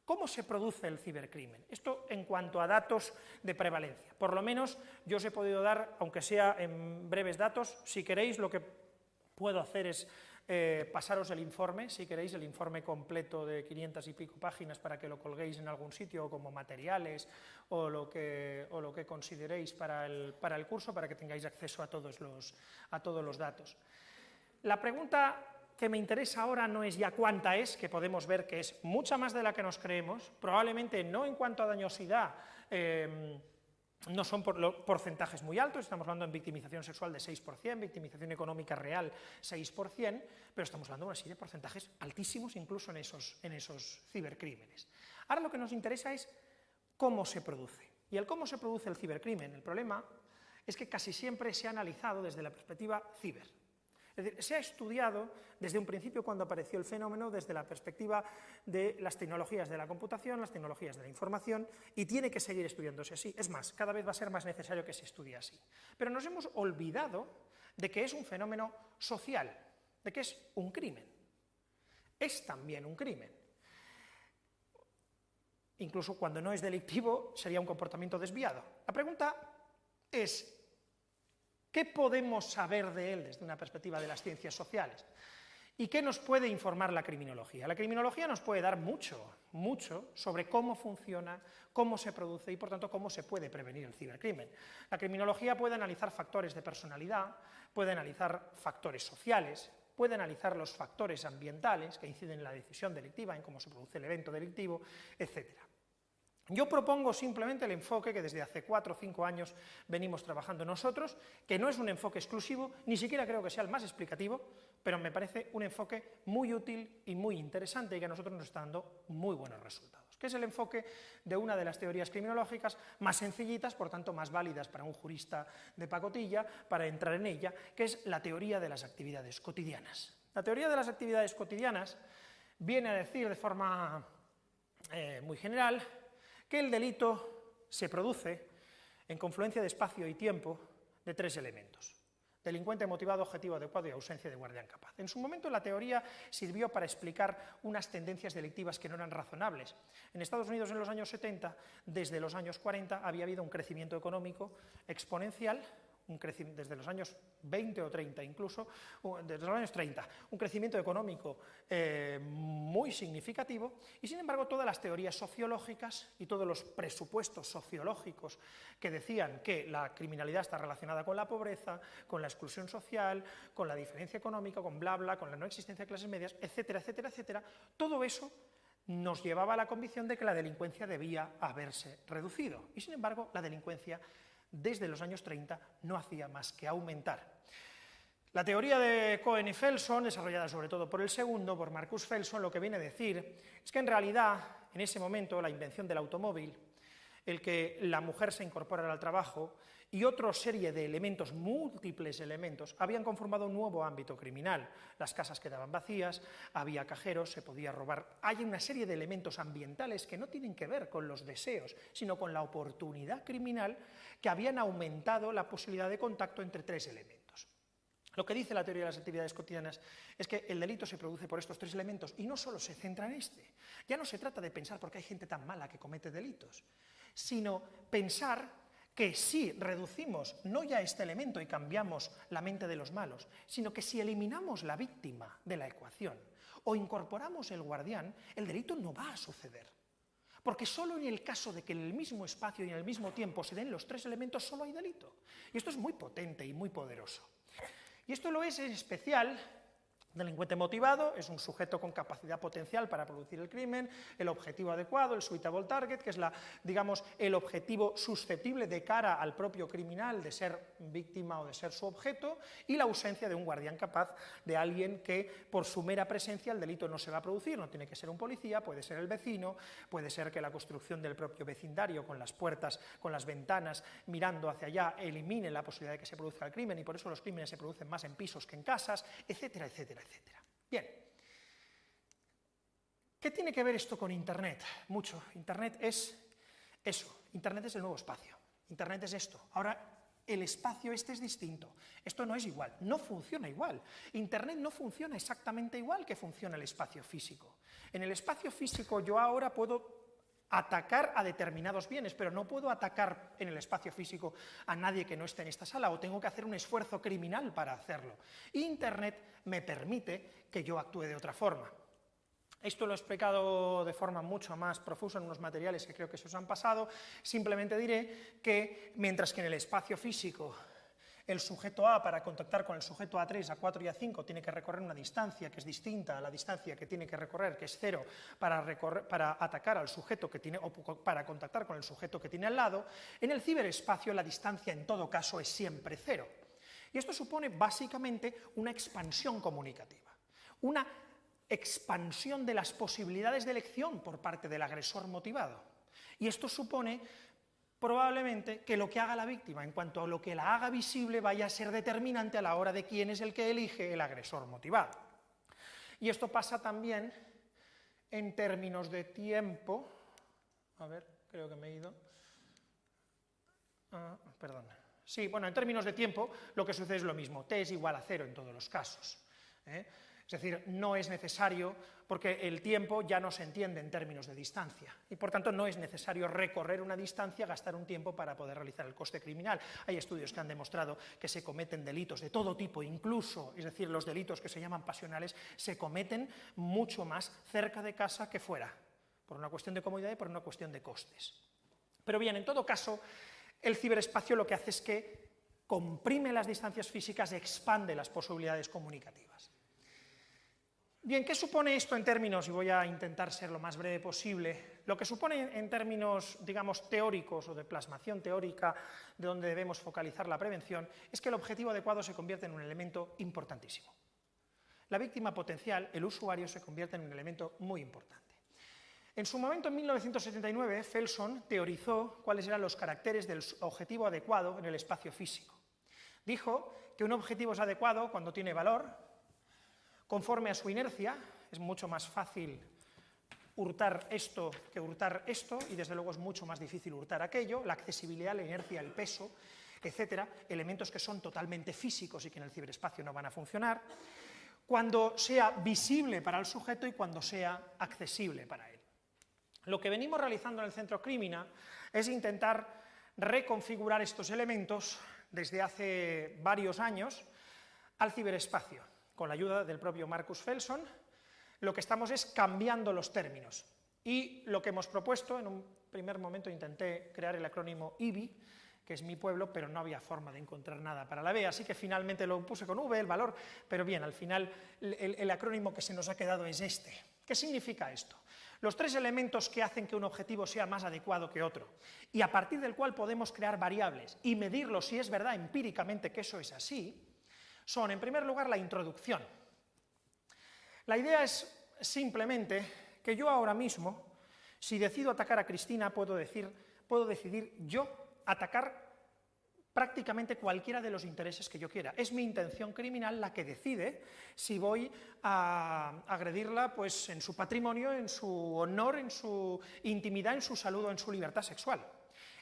¿Cómo se produce el cibercrimen? Esto en cuanto a datos de prevalencia. Por lo menos yo os he podido dar, aunque sea en breves datos. Si queréis, lo que puedo hacer es pasaros el informe, si queréis, el informe completo de 500 y pico páginas, para que lo colguéis en algún sitio como materiales o lo que consideréis para el curso, para que tengáis acceso a todos los datos. La pregunta que me interesa ahora no es ya cuánta es, que podemos ver que es mucha más de la que nos creemos, probablemente no en cuanto a dañosidad, no son porcentajes muy altos, estamos hablando en victimización sexual de 6%, victimización económica real 6%, pero estamos hablando de una serie de porcentajes altísimos incluso en esos cibercrímenes. Ahora lo que nos interesa es cómo se produce. Y el cómo se produce el cibercrimen, el problema es que casi siempre se ha analizado desde la perspectiva ciber. Es decir, se ha estudiado desde un principio, cuando apareció el fenómeno, desde la perspectiva de las tecnologías de la computación, las tecnologías de la información, y tiene que seguir estudiándose así. Es más, cada vez va a ser más necesario que se estudie así. Pero nos hemos olvidado de que es un fenómeno social, de que es un crimen. Es también un crimen. Incluso cuando no es delictivo, sería un comportamiento desviado. La pregunta es: ¿qué podemos saber de él desde una perspectiva de las ciencias sociales? ¿Y qué nos puede informar la criminología? La criminología nos puede dar mucho sobre cómo funciona, cómo se produce y, por tanto, cómo se puede prevenir el cibercrimen. La criminología puede analizar factores de personalidad, puede analizar factores sociales, puede analizar los factores ambientales que inciden en la decisión delictiva, en cómo se produce el evento delictivo, etc. Yo propongo simplemente el enfoque que desde hace 4 o 5 años venimos trabajando nosotros, que no es un enfoque exclusivo, ni siquiera creo que sea el más explicativo, pero me parece un enfoque muy útil y muy interesante, y que a nosotros nos está dando muy buenos resultados, que es el enfoque de una de las teorías criminológicas más sencillitas, por tanto más válidas para un jurista de pacotilla, para entrar en ella, que es la teoría de las actividades cotidianas. La teoría de las actividades cotidianas viene a decir de forma muy general que el delito se produce en confluencia de espacio y tiempo de 3 elementos: delincuente motivado, objetivo adecuado y ausencia de guardián capaz. En su momento la teoría sirvió para explicar unas tendencias delictivas que no eran razonables. En Estados Unidos, en los años 70, desde los años 40, había habido un crecimiento económico exponencial, desde los años 20 o 30 incluso, desde los años 30, un crecimiento económico muy significativo, y sin embargo todas las teorías sociológicas y todos los presupuestos sociológicos que decían que la criminalidad está relacionada con la pobreza, con la exclusión social, con la diferencia económica, con bla bla, con la no existencia de clases medias, etcétera, etcétera, etcétera, todo eso nos llevaba a la convicción de que la delincuencia debía haberse reducido, y sin embargo la delincuencia desde los años 30 no hacía más que aumentar. La teoría de Cohen y Felson, desarrollada sobre todo por el segundo, por Marcus Felson, lo que viene a decir es que en realidad, en ese momento, la invención del automóvil, el que la mujer se incorporara al trabajo y otra serie de elementos, múltiples elementos, habían conformado un nuevo ámbito criminal. Las casas quedaban vacías, había cajeros, se podía robar. Hay una serie de elementos ambientales que no tienen que ver con los deseos, sino con la oportunidad criminal, que habían aumentado la posibilidad de contacto entre tres elementos. Lo que dice la teoría de las actividades cotidianas es que el delito se produce por estos tres elementos y no solo se centra en este. Ya no se trata de pensar por qué hay gente tan mala que comete delitos, sino pensar que si reducimos no ya este elemento y cambiamos la mente de los malos, sino que si eliminamos la víctima de la ecuación o incorporamos el guardián, el delito no va a suceder. Porque solo en el caso de que en el mismo espacio y en el mismo tiempo se den los tres elementos, solo hay delito. Y esto es muy potente y muy poderoso. Y esto lo es en especial. Delincuente motivado es un sujeto con capacidad potencial para producir el crimen, el objetivo adecuado, el suitable target, que es digamos, el objetivo susceptible de cara al propio criminal de ser víctima o de ser su objeto, y la ausencia de un guardián capaz, de alguien que por su mera presencia el delito no se va a producir. No tiene que ser un policía, puede ser el vecino, puede ser que la construcción del propio vecindario con las puertas, con las ventanas mirando hacia allá elimine la posibilidad de que se produzca el crimen, y por eso los crímenes se producen más en pisos que en casas, etcétera, etcétera, etcétera. Bien, ¿qué tiene que ver esto con Internet? Mucho. Internet es eso, Internet es el nuevo espacio, Internet es esto. Ahora, el espacio este es distinto, esto no es igual, no funciona igual. Internet no funciona exactamente igual que funciona el espacio físico. En el espacio físico yo ahora puedo atacar a determinados bienes, pero no puedo atacar en el espacio físico a nadie que no esté en esta sala, o tengo que hacer un esfuerzo criminal para hacerlo. Internet me permite que yo actúe de otra forma. Esto lo he explicado de forma mucho más profusa en unos materiales que creo que se os han pasado. Simplemente diré que mientras que en el espacio físico el sujeto A, para contactar con el sujeto A3, A4 y A5, tiene que recorrer una distancia que es distinta a la distancia que tiene que recorrer, que es 0, para atacar al sujeto que tiene, o para contactar con el sujeto que tiene al lado, en el ciberespacio la distancia en todo caso es siempre 0. Y esto supone básicamente una expansión comunicativa, una expansión de las posibilidades de elección por parte del agresor motivado. Y esto supone probablemente que lo que haga la víctima en cuanto a lo que la haga visible vaya a ser determinante a la hora de quién es el que elige el agresor motivado. Y esto pasa también en términos de tiempo. A ver, creo que me he ido. Perdón. Sí, bueno, en términos de tiempo lo que sucede es lo mismo. T es igual a 0 en todos los casos. Es decir, no es necesario, porque el tiempo ya no se entiende en términos de distancia, y por tanto no es necesario recorrer una distancia, gastar un tiempo para poder realizar el coste criminal. Hay estudios que han demostrado que se cometen delitos de todo tipo, incluso, es decir, los delitos que se llaman pasionales, se cometen mucho más cerca de casa que fuera, por una cuestión de comodidad y por una cuestión de costes. Pero bien, en todo caso, el ciberespacio lo que hace es que comprime las distancias físicas y expande las posibilidades comunicativas. Bien, ¿qué supone esto en términos, y voy a intentar ser lo más breve posible, lo que supone en términos, digamos, teóricos o de plasmación teórica de donde debemos focalizar la prevención, es que el objetivo adecuado se convierte en un elemento importantísimo. La víctima potencial, el usuario, se convierte en un elemento muy importante. En su momento, en 1979, Felson teorizó cuáles eran los caracteres del objetivo adecuado en el espacio físico. Dijo que un objetivo es adecuado cuando tiene valor, conforme a su inercia. Es mucho más fácil hurtar esto que hurtar esto, y desde luego es mucho más difícil hurtar aquello. La accesibilidad, la inercia, el peso, etcétera, elementos que son totalmente físicos y que en el ciberespacio no van a funcionar. Cuando sea visible para el sujeto y cuando sea accesible para él. Lo que venimos realizando en el Centro Crímina es intentar reconfigurar estos elementos desde hace varios años al ciberespacio. Con la ayuda del propio Marcus Felson, lo que estamos es cambiando los términos. Y lo que hemos propuesto, en un primer momento intenté crear el acrónimo IBI, que es mi pueblo, pero no había forma de encontrar nada para la B, así que finalmente lo puse con V, el valor, pero bien, al final el acrónimo que se nos ha quedado es este. ¿Qué significa esto? Los tres elementos que hacen que un objetivo sea más adecuado que otro, y a partir del cual podemos crear variables y medirlo si es verdad empíricamente que eso es así, son, en primer lugar, la introducción. La idea es simplemente que yo ahora mismo, si decido atacar a Cristina, puedo decidir yo atacar prácticamente cualquiera de los intereses que yo quiera. Es mi intención criminal la que decide si voy a agredirla pues, en su patrimonio, en su honor, en su intimidad, en su salud o en su libertad sexual.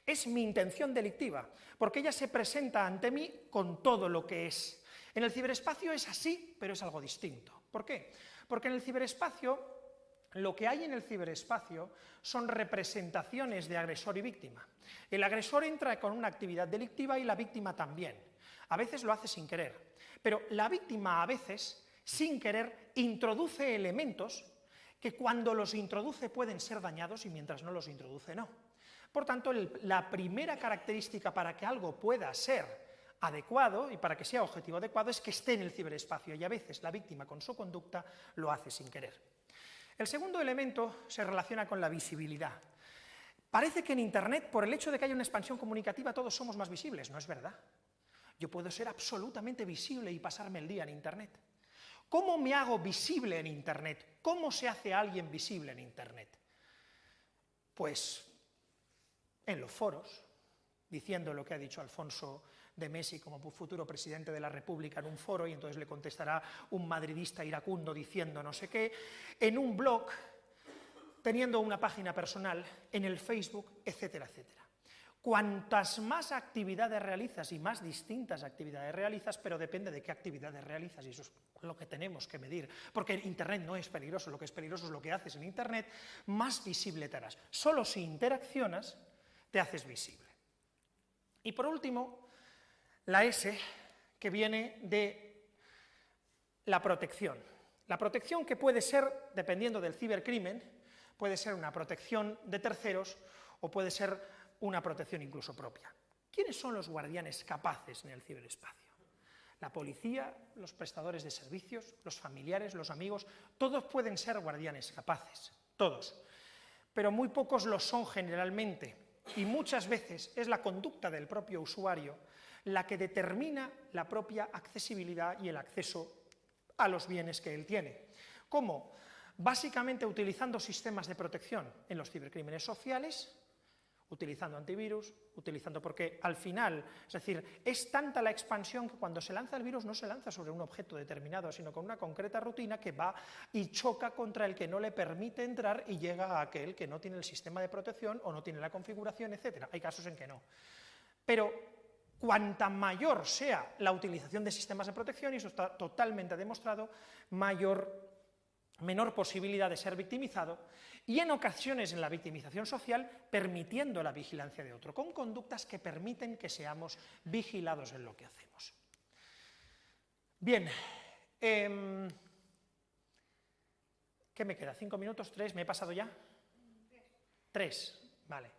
Es mi intención delictiva, porque ella se presenta ante mí con todo lo que es. En el ciberespacio es así, pero es algo distinto. ¿Por qué? Porque en el ciberespacio, lo que hay en el ciberespacio son representaciones de agresor y víctima. El agresor entra con una actividad delictiva y la víctima también. A veces lo hace sin querer, pero la víctima a veces, sin querer, introduce elementos que cuando los introduce pueden ser dañados y mientras no los introduce no. Por tanto, la primera característica para que algo pueda ser adecuado y para que sea objetivo adecuado es que esté en el ciberespacio y a veces la víctima con su conducta lo hace sin querer. El segundo elemento se relaciona con la visibilidad. Parece que en Internet, por el hecho de que haya una expansión comunicativa, todos somos más visibles. No es verdad. Yo puedo ser absolutamente visible y pasarme el día en Internet. ¿Cómo me hago visible en Internet? ¿Cómo se hace a alguien visible en Internet? Pues en los foros, diciendo lo que ha dicho Alfonso de Messi como futuro presidente de la República en un foro, y entonces le contestará un madridista iracundo diciendo no sé qué, en un blog, teniendo una página personal, en el Facebook, etcétera, etcétera. Cuantas más actividades realizas y más distintas actividades realizas, pero depende de qué actividades realizas, y eso es lo que tenemos que medir, porque Internet no es peligroso, lo que es peligroso es lo que haces en Internet, más visible te harás. Solo si interaccionas te haces visible. Y por último, la S, que viene de la protección. La protección que puede ser, dependiendo del cibercrimen, puede ser una protección de terceros o puede ser una protección incluso propia. ¿Quiénes son los guardianes capaces en el ciberespacio? La policía, los prestadores de servicios, los familiares, los amigos, todos pueden ser guardianes capaces, todos, pero muy pocos lo son generalmente, y muchas veces es la conducta del propio usuario la que determina la propia accesibilidad y el acceso a los bienes que él tiene. ¿Cómo? Básicamente utilizando sistemas de protección en los cibercrímenes sociales, utilizando antivirus, porque al final, es decir, es tanta la expansión que cuando se lanza el virus no se lanza sobre un objeto determinado, sino con una concreta rutina que va y choca contra el que no le permite entrar y llega a aquel que no tiene el sistema de protección o no tiene la configuración, etc. Hay casos en que no. Pero cuanta mayor sea la utilización de sistemas de protección, y eso está totalmente demostrado, menor posibilidad de ser victimizado, y en ocasiones en la victimización social permitiendo la vigilancia de otro, con conductas que permiten que seamos vigilados en lo que hacemos. Bien, ¿qué me queda? ¿5 minutos? ¿3? ¿Me he pasado ya? 3, vale.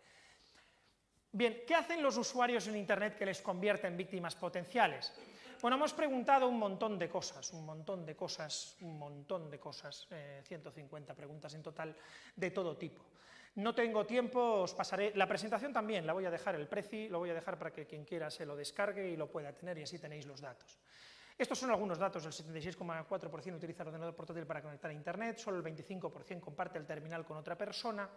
Bien, ¿qué hacen los usuarios en Internet que les convierte en víctimas potenciales? Bueno, hemos preguntado un montón de cosas, 150 preguntas en total de todo tipo. No tengo tiempo, os pasaré, la presentación también la voy a dejar, el preci lo voy a dejar para que quien quiera se lo descargue y lo pueda tener y así tenéis los datos. Estos son algunos datos: el 76,4% utiliza el ordenador portátil para conectar a Internet, solo el 25% comparte el terminal con otra persona.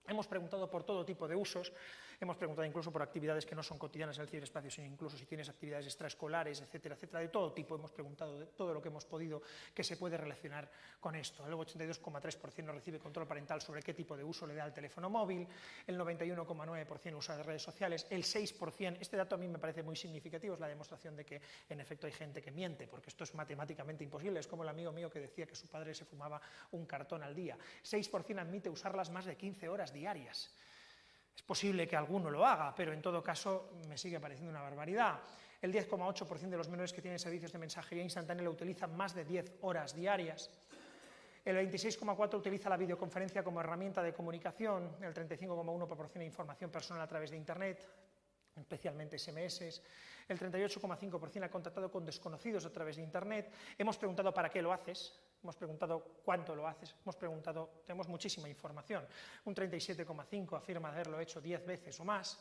Hemos preguntado por todo tipo de usos, hemos preguntado incluso por actividades que no son cotidianas en el ciberespacio, sino incluso si tienes actividades extraescolares, etcétera, etcétera, de todo tipo. Hemos preguntado de todo lo que hemos podido que se puede relacionar con esto. El 82,3% no recibe control parental sobre qué tipo de uso le da al teléfono móvil, el 91,9% usa de redes sociales, el 6%, este dato a mí me parece muy significativo, es la demostración de que en efecto hay gente que miente, porque esto es matemáticamente imposible, es como el amigo mío que decía que su padre se fumaba un cartón al día. 6% admite usarlas más de 15 horas diarias. Es posible que alguno lo haga, pero en todo caso me sigue pareciendo una barbaridad. El 10,8% de los menores que tienen servicios de mensajería instantánea lo utilizan más de 10 horas diarias. El 26,4% utiliza la videoconferencia como herramienta de comunicación, el 35,1% proporciona información personal a través de Internet, especialmente SMS, el 38,5% ha contactado con desconocidos a través de Internet. Hemos preguntado para qué lo haces, hemos preguntado cuánto lo haces, hemos preguntado, tenemos muchísima información. Un 37,5% afirma haberlo hecho 10 veces o más.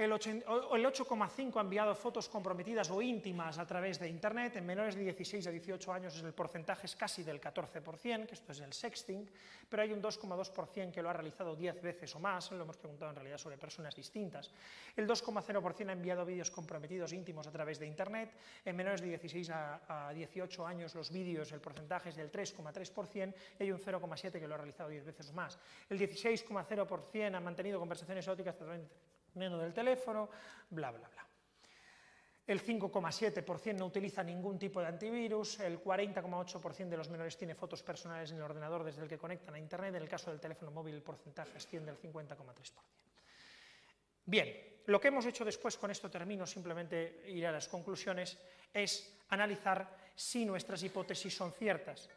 el 8,5% ha enviado fotos comprometidas o íntimas a través de Internet. En menores de 16 a 18 años el porcentaje es casi del 14%, que esto es el sexting, pero hay un 2,2% que lo ha realizado 10 veces o más, lo hemos preguntado en realidad sobre personas distintas. El 2,0% ha enviado vídeos comprometidos íntimos a través de Internet. En menores de 16 a 18 años los vídeos, el porcentaje es del 3,3%, y hay un 0,7% que lo ha realizado 10 veces o más. El 16,0% ha mantenido conversaciones eróticas del teléfono, bla, bla, bla. El 5,7% no utiliza ningún tipo de antivirus, el 40,8% de los menores tiene fotos personales en el ordenador desde el que conectan a Internet, en el caso del teléfono móvil el porcentaje asciende al 50,3%. Bien, lo que hemos hecho después, con esto termino, simplemente iré a las conclusiones, es analizar si nuestras hipótesis son ciertas.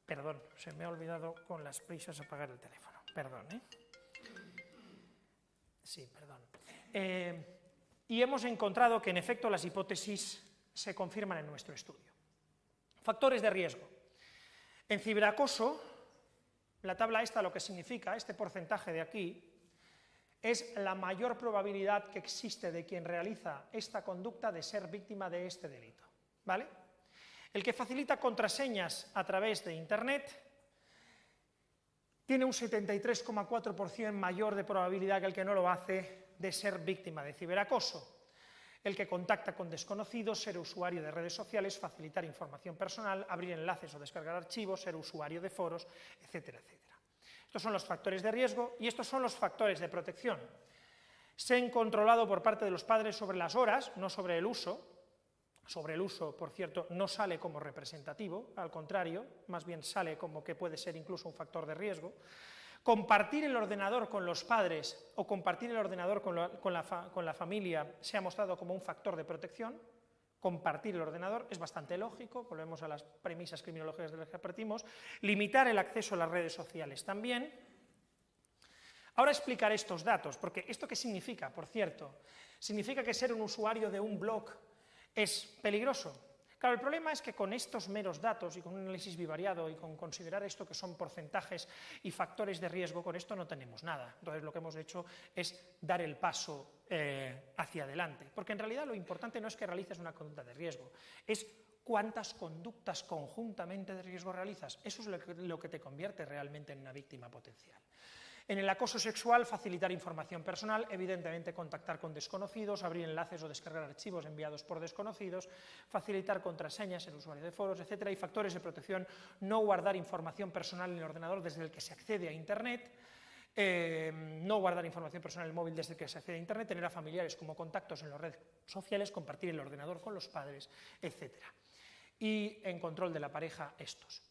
Perdón, se me ha olvidado con las prisas apagar el teléfono, perdón, ¿eh? Sí, perdón. Y hemos encontrado que en efecto las hipótesis se confirman en nuestro estudio. Factores de riesgo. En ciberacoso, la tabla esta lo que significa, este porcentaje de aquí, es la mayor probabilidad que existe de quien realiza esta conducta de ser víctima de este delito, ¿vale? El que facilita contraseñas a través de Internet tiene un 73,4% mayor de probabilidad que el que no lo hace de ser víctima de ciberacoso. El que contacta con desconocidos, ser usuario de redes sociales, facilitar información personal, abrir enlaces o descargar archivos, ser usuario de foros, etcétera, etcétera. Estos son los factores de riesgo y estos son los factores de protección. Se han controlado por parte de los padres sobre las horas, no sobre el uso. Sobre el uso, por cierto, no sale como representativo, al contrario, más bien sale como que puede ser incluso un factor de riesgo. Compartir el ordenador con los padres o compartir el ordenador con la familia se ha mostrado como un factor de protección. Compartir el ordenador es bastante lógico, volvemos a las premisas criminológicas de las que partimos. Limitar el acceso a las redes sociales también. Ahora explicaré estos datos, porque ¿esto qué significa, por cierto? Significa que ser un usuario de un blog es peligroso. Claro, el problema es que con estos meros datos y con un análisis bivariado y con considerar esto que son porcentajes y factores de riesgo, con esto no tenemos nada. Entonces lo que hemos hecho es dar el paso hacia adelante, porque en realidad lo importante no es que realices una conducta de riesgo, es cuántas conductas conjuntamente de riesgo realizas. Eso es lo que te convierte realmente en una víctima potencial. En el acoso sexual, facilitar información personal, evidentemente contactar con desconocidos, abrir enlaces o descargar archivos enviados por desconocidos, facilitar contraseñas en usuario de foros, etc. Y factores de protección, no guardar información personal en el ordenador desde el que se accede a Internet, no guardar información personal en el móvil desde el que se accede a Internet, tener a familiares como contactos en las redes sociales, compartir el ordenador con los padres, etc. Y en control de la pareja, estos.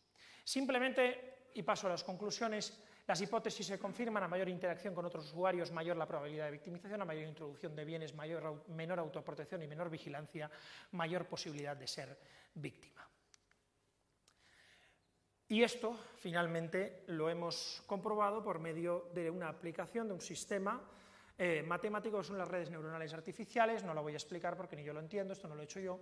Simplemente, y paso a las conclusiones, las hipótesis se confirman: a mayor interacción con otros usuarios, mayor la probabilidad de victimización; a mayor introducción de bienes, menor autoprotección y menor vigilancia, mayor posibilidad de ser víctima. Y esto, finalmente, lo hemos comprobado por medio de una aplicación de un sistema matemático, que son las redes neuronales artificiales. No lo voy a explicar porque ni yo lo entiendo, esto no lo he hecho yo,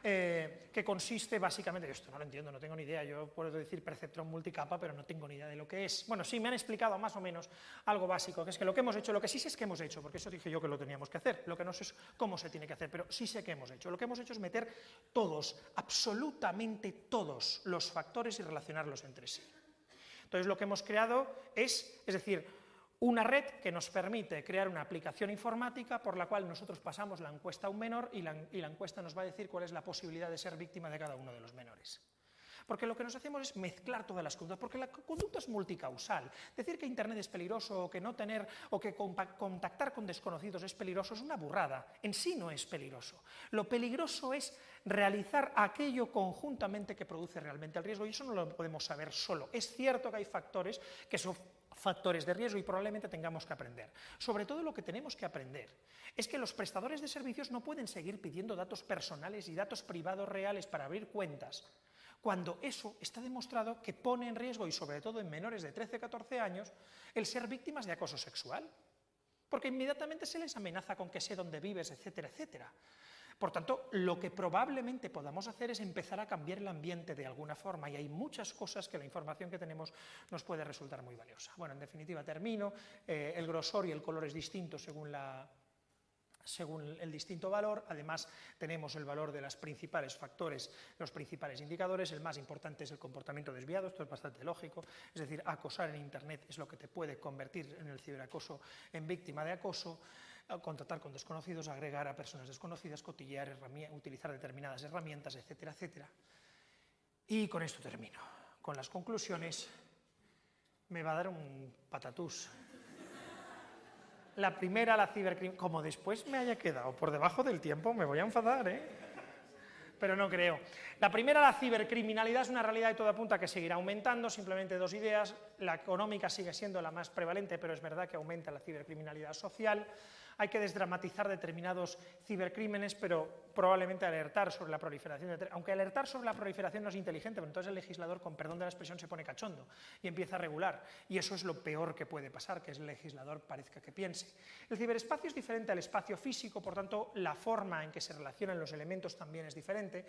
que consiste básicamente, esto no lo entiendo, no tengo ni idea, yo puedo decir perceptrón multicapa, pero no tengo ni idea de lo que es. Bueno, sí, me han explicado más o menos algo básico, que es que lo que hemos hecho, lo que sí sé es que hemos hecho, porque eso dije yo que lo teníamos que hacer, lo que no sé es cómo se tiene que hacer, pero sí sé que hemos hecho. Lo que hemos hecho es meter todos, absolutamente todos los factores y relacionarlos entre sí. Entonces lo que hemos creado es decir, una red que nos permite crear una aplicación informática por la cual nosotros pasamos la encuesta a un menor y la encuesta nos va a decir cuál es la posibilidad de ser víctima de cada uno de los menores. Porque lo que nos hacemos es mezclar todas las conductas, porque la conducta es multicausal. Decir que Internet es peligroso o que no tener o que contactar con desconocidos es peligroso es una burrada. En sí no es peligroso. Lo peligroso es realizar aquello conjuntamente que produce realmente el riesgo, y eso no lo podemos saber solo. Es cierto que hay factores que son factores de riesgo y probablemente tengamos que aprender. Sobre todo lo que tenemos que aprender es que los prestadores de servicios no pueden seguir pidiendo datos personales y datos privados reales para abrir cuentas, cuando eso está demostrado que pone en riesgo, y sobre todo en menores de 13-14 años, el ser víctimas de acoso sexual, porque inmediatamente se les amenaza con que sé dónde vives, etcétera, etcétera. Por tanto, lo que probablemente podamos hacer es empezar a cambiar el ambiente de alguna forma, y hay muchas cosas que la información que tenemos nos puede resultar muy valiosa. Bueno, en definitiva termino, el grosor y el color es distinto según la según el distinto valor. Además, tenemos el valor de los principales factores, los principales indicadores. El más importante es el comportamiento desviado, esto es bastante lógico, es decir, acosar en Internet es lo que te puede convertir en el ciberacoso en víctima de acoso. Contactar con desconocidos, agregar a personas desconocidas, cotillear, utilizar determinadas herramientas, etcétera, etcétera. Y con esto termino. Con las conclusiones me va a dar un patatús. La primera, la cibercriminalidad. Como después me haya quedado por debajo del tiempo, me voy a enfadar, ¿eh? Pero no creo. La primera, la cibercriminalidad, es una realidad de todo apunta que seguirá aumentando. Simplemente dos ideas. La económica sigue siendo la más prevalente, pero es verdad que aumenta la cibercriminalidad social. Hay que desdramatizar determinados cibercrímenes, pero probablemente alertar sobre la proliferación, aunque alertar sobre la proliferación no es inteligente, pero entonces el legislador, con perdón de la expresión, se pone cachondo y empieza a regular, y eso es lo peor que puede pasar, que el legislador parezca que piense. El ciberespacio es diferente al espacio físico, por tanto, la forma en que se relacionan los elementos también es diferente.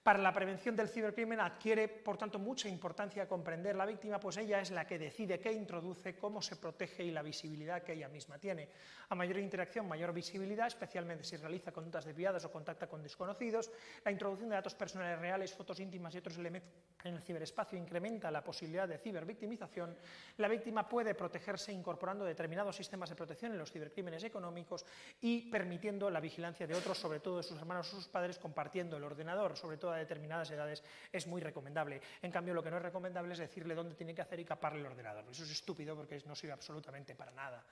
Para la prevención del cibercrimen adquiere, por tanto, mucha importancia comprender la víctima, pues ella es la que decide qué introduce, cómo se protege y la visibilidad que ella misma tiene. A mayor interacción, mayor visibilidad, especialmente si realiza conductas desviadas o contacta con desconocidos. La introducción de datos personales reales, fotos íntimas y otros elementos en el ciberespacio incrementa la posibilidad de cibervictimización. La víctima puede protegerse incorporando determinados sistemas de protección en los cibercrímenes económicos y permitiendo la vigilancia de otros, sobre todo de sus hermanos o sus padres, compartiendo el ordenador, sobre todo a determinadas edades, es muy recomendable. En cambio, lo que no es recomendable es decirle dónde tiene que hacer y caparle el ordenador. Eso es estúpido porque no sirve absolutamente para nada.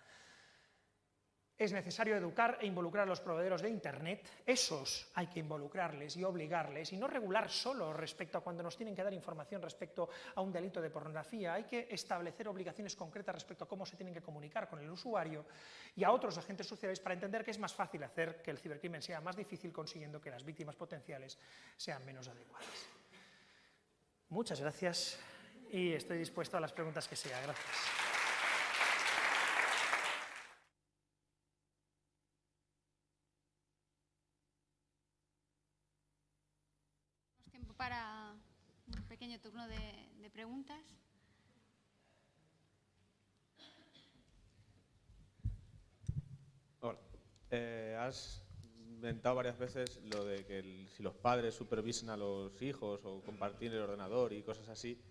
Es necesario educar e involucrar a los proveedores de Internet. Esos hay que involucrarles y obligarles, y no regular solo respecto a cuando nos tienen que dar información respecto a un delito de pornografía. Hay que establecer obligaciones concretas respecto a cómo se tienen que comunicar con el usuario y a otros agentes sociales para entender que es más fácil hacer que el cibercrimen sea más difícil, consiguiendo que las víctimas potenciales sean menos adecuadas. Muchas gracias y estoy dispuesto a las preguntas que sea. Gracias. Tiempo para un pequeño turno de preguntas. Hola. Has comentado varias veces lo de que si los padres supervisan a los hijos o compartir el ordenador y cosas así.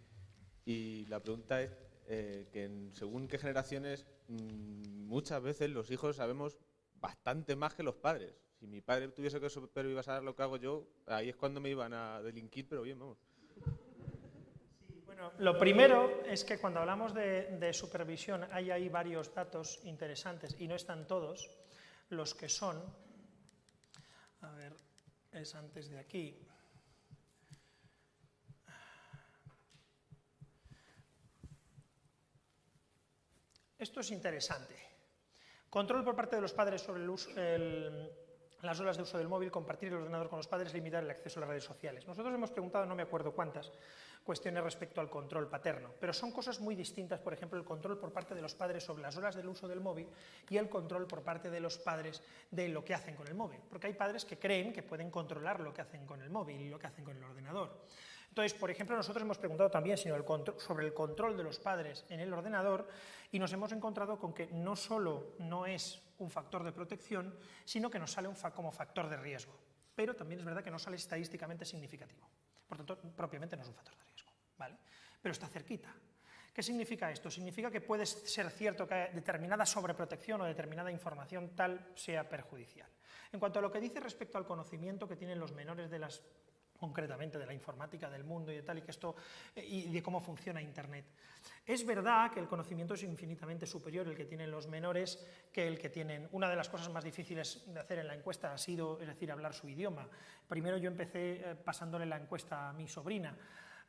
Y la pregunta es que según qué generaciones, muchas veces los hijos sabemos bastante más que los padres. Si mi padre tuviese que supervisar lo que hago yo, ahí es cuando me iban a delinquir, pero bien, vamos. Sí, bueno, lo primero es que cuando hablamos de supervisión hay ahí varios datos interesantes y no están todos. Los que son, a ver, es antes de aquí. Esto es interesante. Control por parte de los padres sobre las horas de uso del móvil, compartir el ordenador con los padres, limitar el acceso a las redes sociales. Nosotros hemos preguntado, no me acuerdo cuántas, cuestiones respecto al control paterno, pero son cosas muy distintas, por ejemplo, el control por parte de los padres sobre las horas del uso del móvil y el control por parte de los padres de lo que hacen con el móvil, porque hay padres que creen que pueden controlar lo que hacen con el móvil y lo que hacen con el ordenador. Entonces, por ejemplo, nosotros hemos preguntado también sobre el control de los padres en el ordenador y nos hemos encontrado con que no solo no es un factor de protección, sino que nos sale como factor de riesgo. Pero también es verdad que no sale estadísticamente significativo. Por tanto, propiamente no es un factor de riesgo, ¿vale? Pero está cerquita. ¿Qué significa esto? Significa que puede ser cierto que determinada sobreprotección o determinada información tal sea perjudicial. En cuanto a lo que dice respecto al conocimiento que tienen los menores concretamente de la informática del mundo y de tal, y de cómo funciona Internet. Es verdad que el conocimiento es infinitamente superior el que tienen los menores que el que tienen. Una de las cosas más difíciles de hacer en la encuesta ha sido, es decir, hablar su idioma. Primero yo empecé pasándole la encuesta a mi sobrina,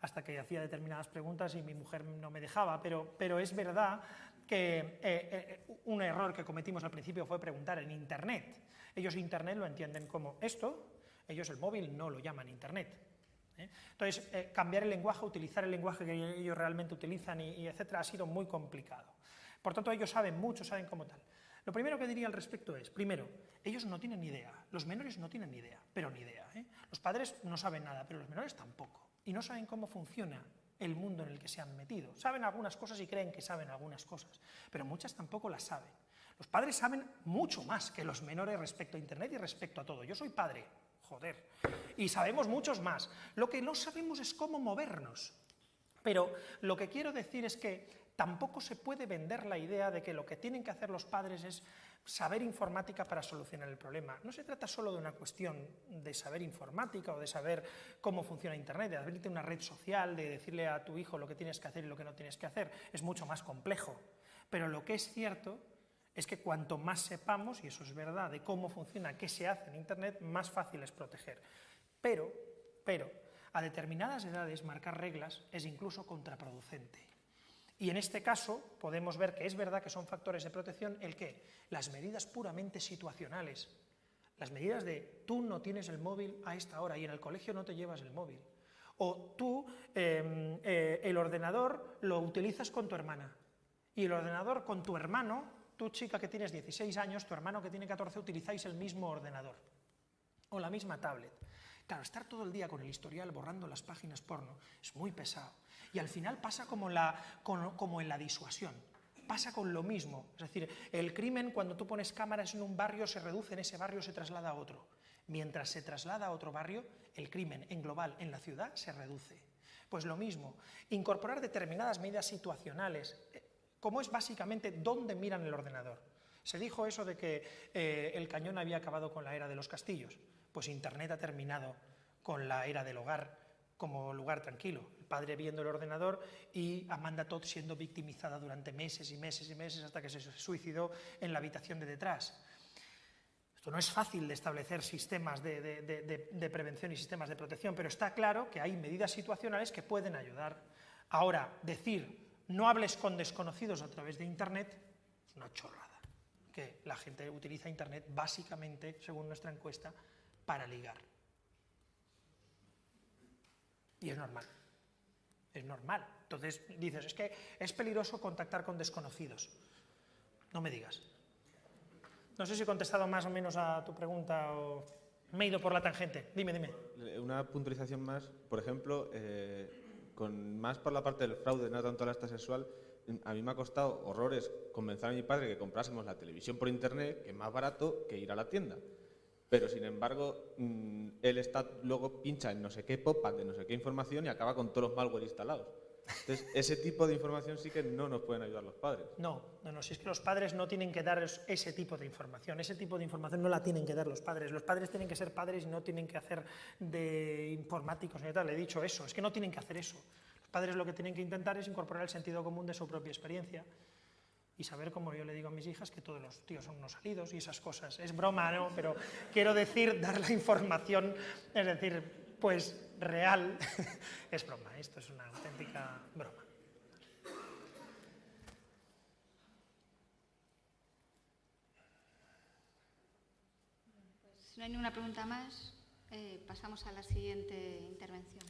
hasta que hacía determinadas preguntas y mi mujer no me dejaba, pero es verdad que un error que cometimos al principio fue preguntar en Internet. Ellos Internet lo entienden como esto. Ellos el móvil no lo llaman Internet. Entonces, cambiar el lenguaje, utilizar el lenguaje que ellos realmente utilizan y etcétera, ha sido muy complicado. Por tanto, ellos saben mucho, saben cómo tal. Lo primero que diría al respecto es, primero, ellos no tienen ni idea, los menores no tienen ni idea, pero ni idea. Los padres no saben nada, pero los menores tampoco, y no saben cómo funciona el mundo en el que se han metido. Saben algunas cosas y creen que saben algunas cosas, pero muchas tampoco las saben. Los padres saben mucho más que los menores respecto a Internet y respecto a todo. Yo soy padre, joder, y sabemos muchos más. Lo que no sabemos es cómo movernos. Pero lo que quiero decir es que tampoco se puede vender la idea de que lo que tienen que hacer los padres es saber informática para solucionar el problema. No se trata solo de una cuestión de saber informática o de saber cómo funciona Internet, de abrirte una red social, de decirle a tu hijo lo que tienes que hacer y lo que no tienes que hacer. Es mucho más complejo. Pero lo que es cierto es que cuanto más sepamos, y eso es verdad, de cómo funciona, qué se hace en Internet, más fácil es proteger. Pero, a determinadas edades marcar reglas es incluso contraproducente. Y en este caso podemos ver que es verdad que son factores de protección el que las medidas puramente situacionales, las medidas de tú no tienes el móvil a esta hora y en el colegio no te llevas el móvil, o tú el ordenador lo utilizas con tu hermana y el ordenador con tu hermano, tú chica que tienes 16 años, tu hermano que tiene 14, utilizáis el mismo ordenador o la misma tablet. Claro, estar todo el día con el historial borrando las páginas porno es muy pesado. Y al final pasa como en la disuasión, pasa con lo mismo. Es decir, el crimen, cuando tú pones cámaras en un barrio, se reduce, en ese barrio se traslada a otro. Mientras se traslada a otro barrio, el crimen en global, en la ciudad, se reduce. Pues lo mismo, incorporar determinadas medidas situacionales, como es básicamente dónde miran el ordenador. Se dijo eso de que el cañón había acabado con la era de los castillos. Pues Internet ha terminado con la era del hogar como lugar tranquilo. El padre viendo el ordenador y Amanda Todd siendo victimizada durante meses y meses y meses hasta que se suicidó en la habitación de detrás. Esto no es fácil de establecer sistemas de prevención y sistemas de protección, pero está claro que hay medidas situacionales que pueden ayudar. Ahora, decir no hables con desconocidos a través de Internet es una chorrada. Que la gente utiliza Internet básicamente, según nuestra encuesta, para ligar. Y es normal. Es normal. Entonces dices, es que es peligroso contactar con desconocidos. No me digas. No sé si he contestado más o menos a tu pregunta o me he ido por la tangente. Dime. Una puntualización más, por ejemplo, más por la parte del fraude, no tanto la esta sexual, a mí me ha costado horrores convencer a mi padre que comprásemos la televisión por Internet, que es más barato que ir a la tienda. Pero, sin embargo, él luego pincha en no sé qué pop-up de no sé qué información y acaba con todos los malware instalados. Entonces, ese tipo de información sí que no nos pueden ayudar los padres. No, si es que los padres no tienen que dar ese tipo de información. Ese tipo de información no la tienen que dar los padres. Los padres tienen que ser padres y no tienen que hacer de informáticos ni tal. Le he dicho eso, es que no tienen que hacer eso. Los padres lo que tienen que intentar es incorporar el sentido común de su propia experiencia y saber, como yo le digo a mis hijas, que todos los tíos son unos salidos y esas cosas. Es broma, ¿no? Pero quiero decir, dar la información, es decir, pues real, es broma. Esto es una auténtica broma. Pues, si no hay ninguna pregunta más, pasamos a la siguiente intervención.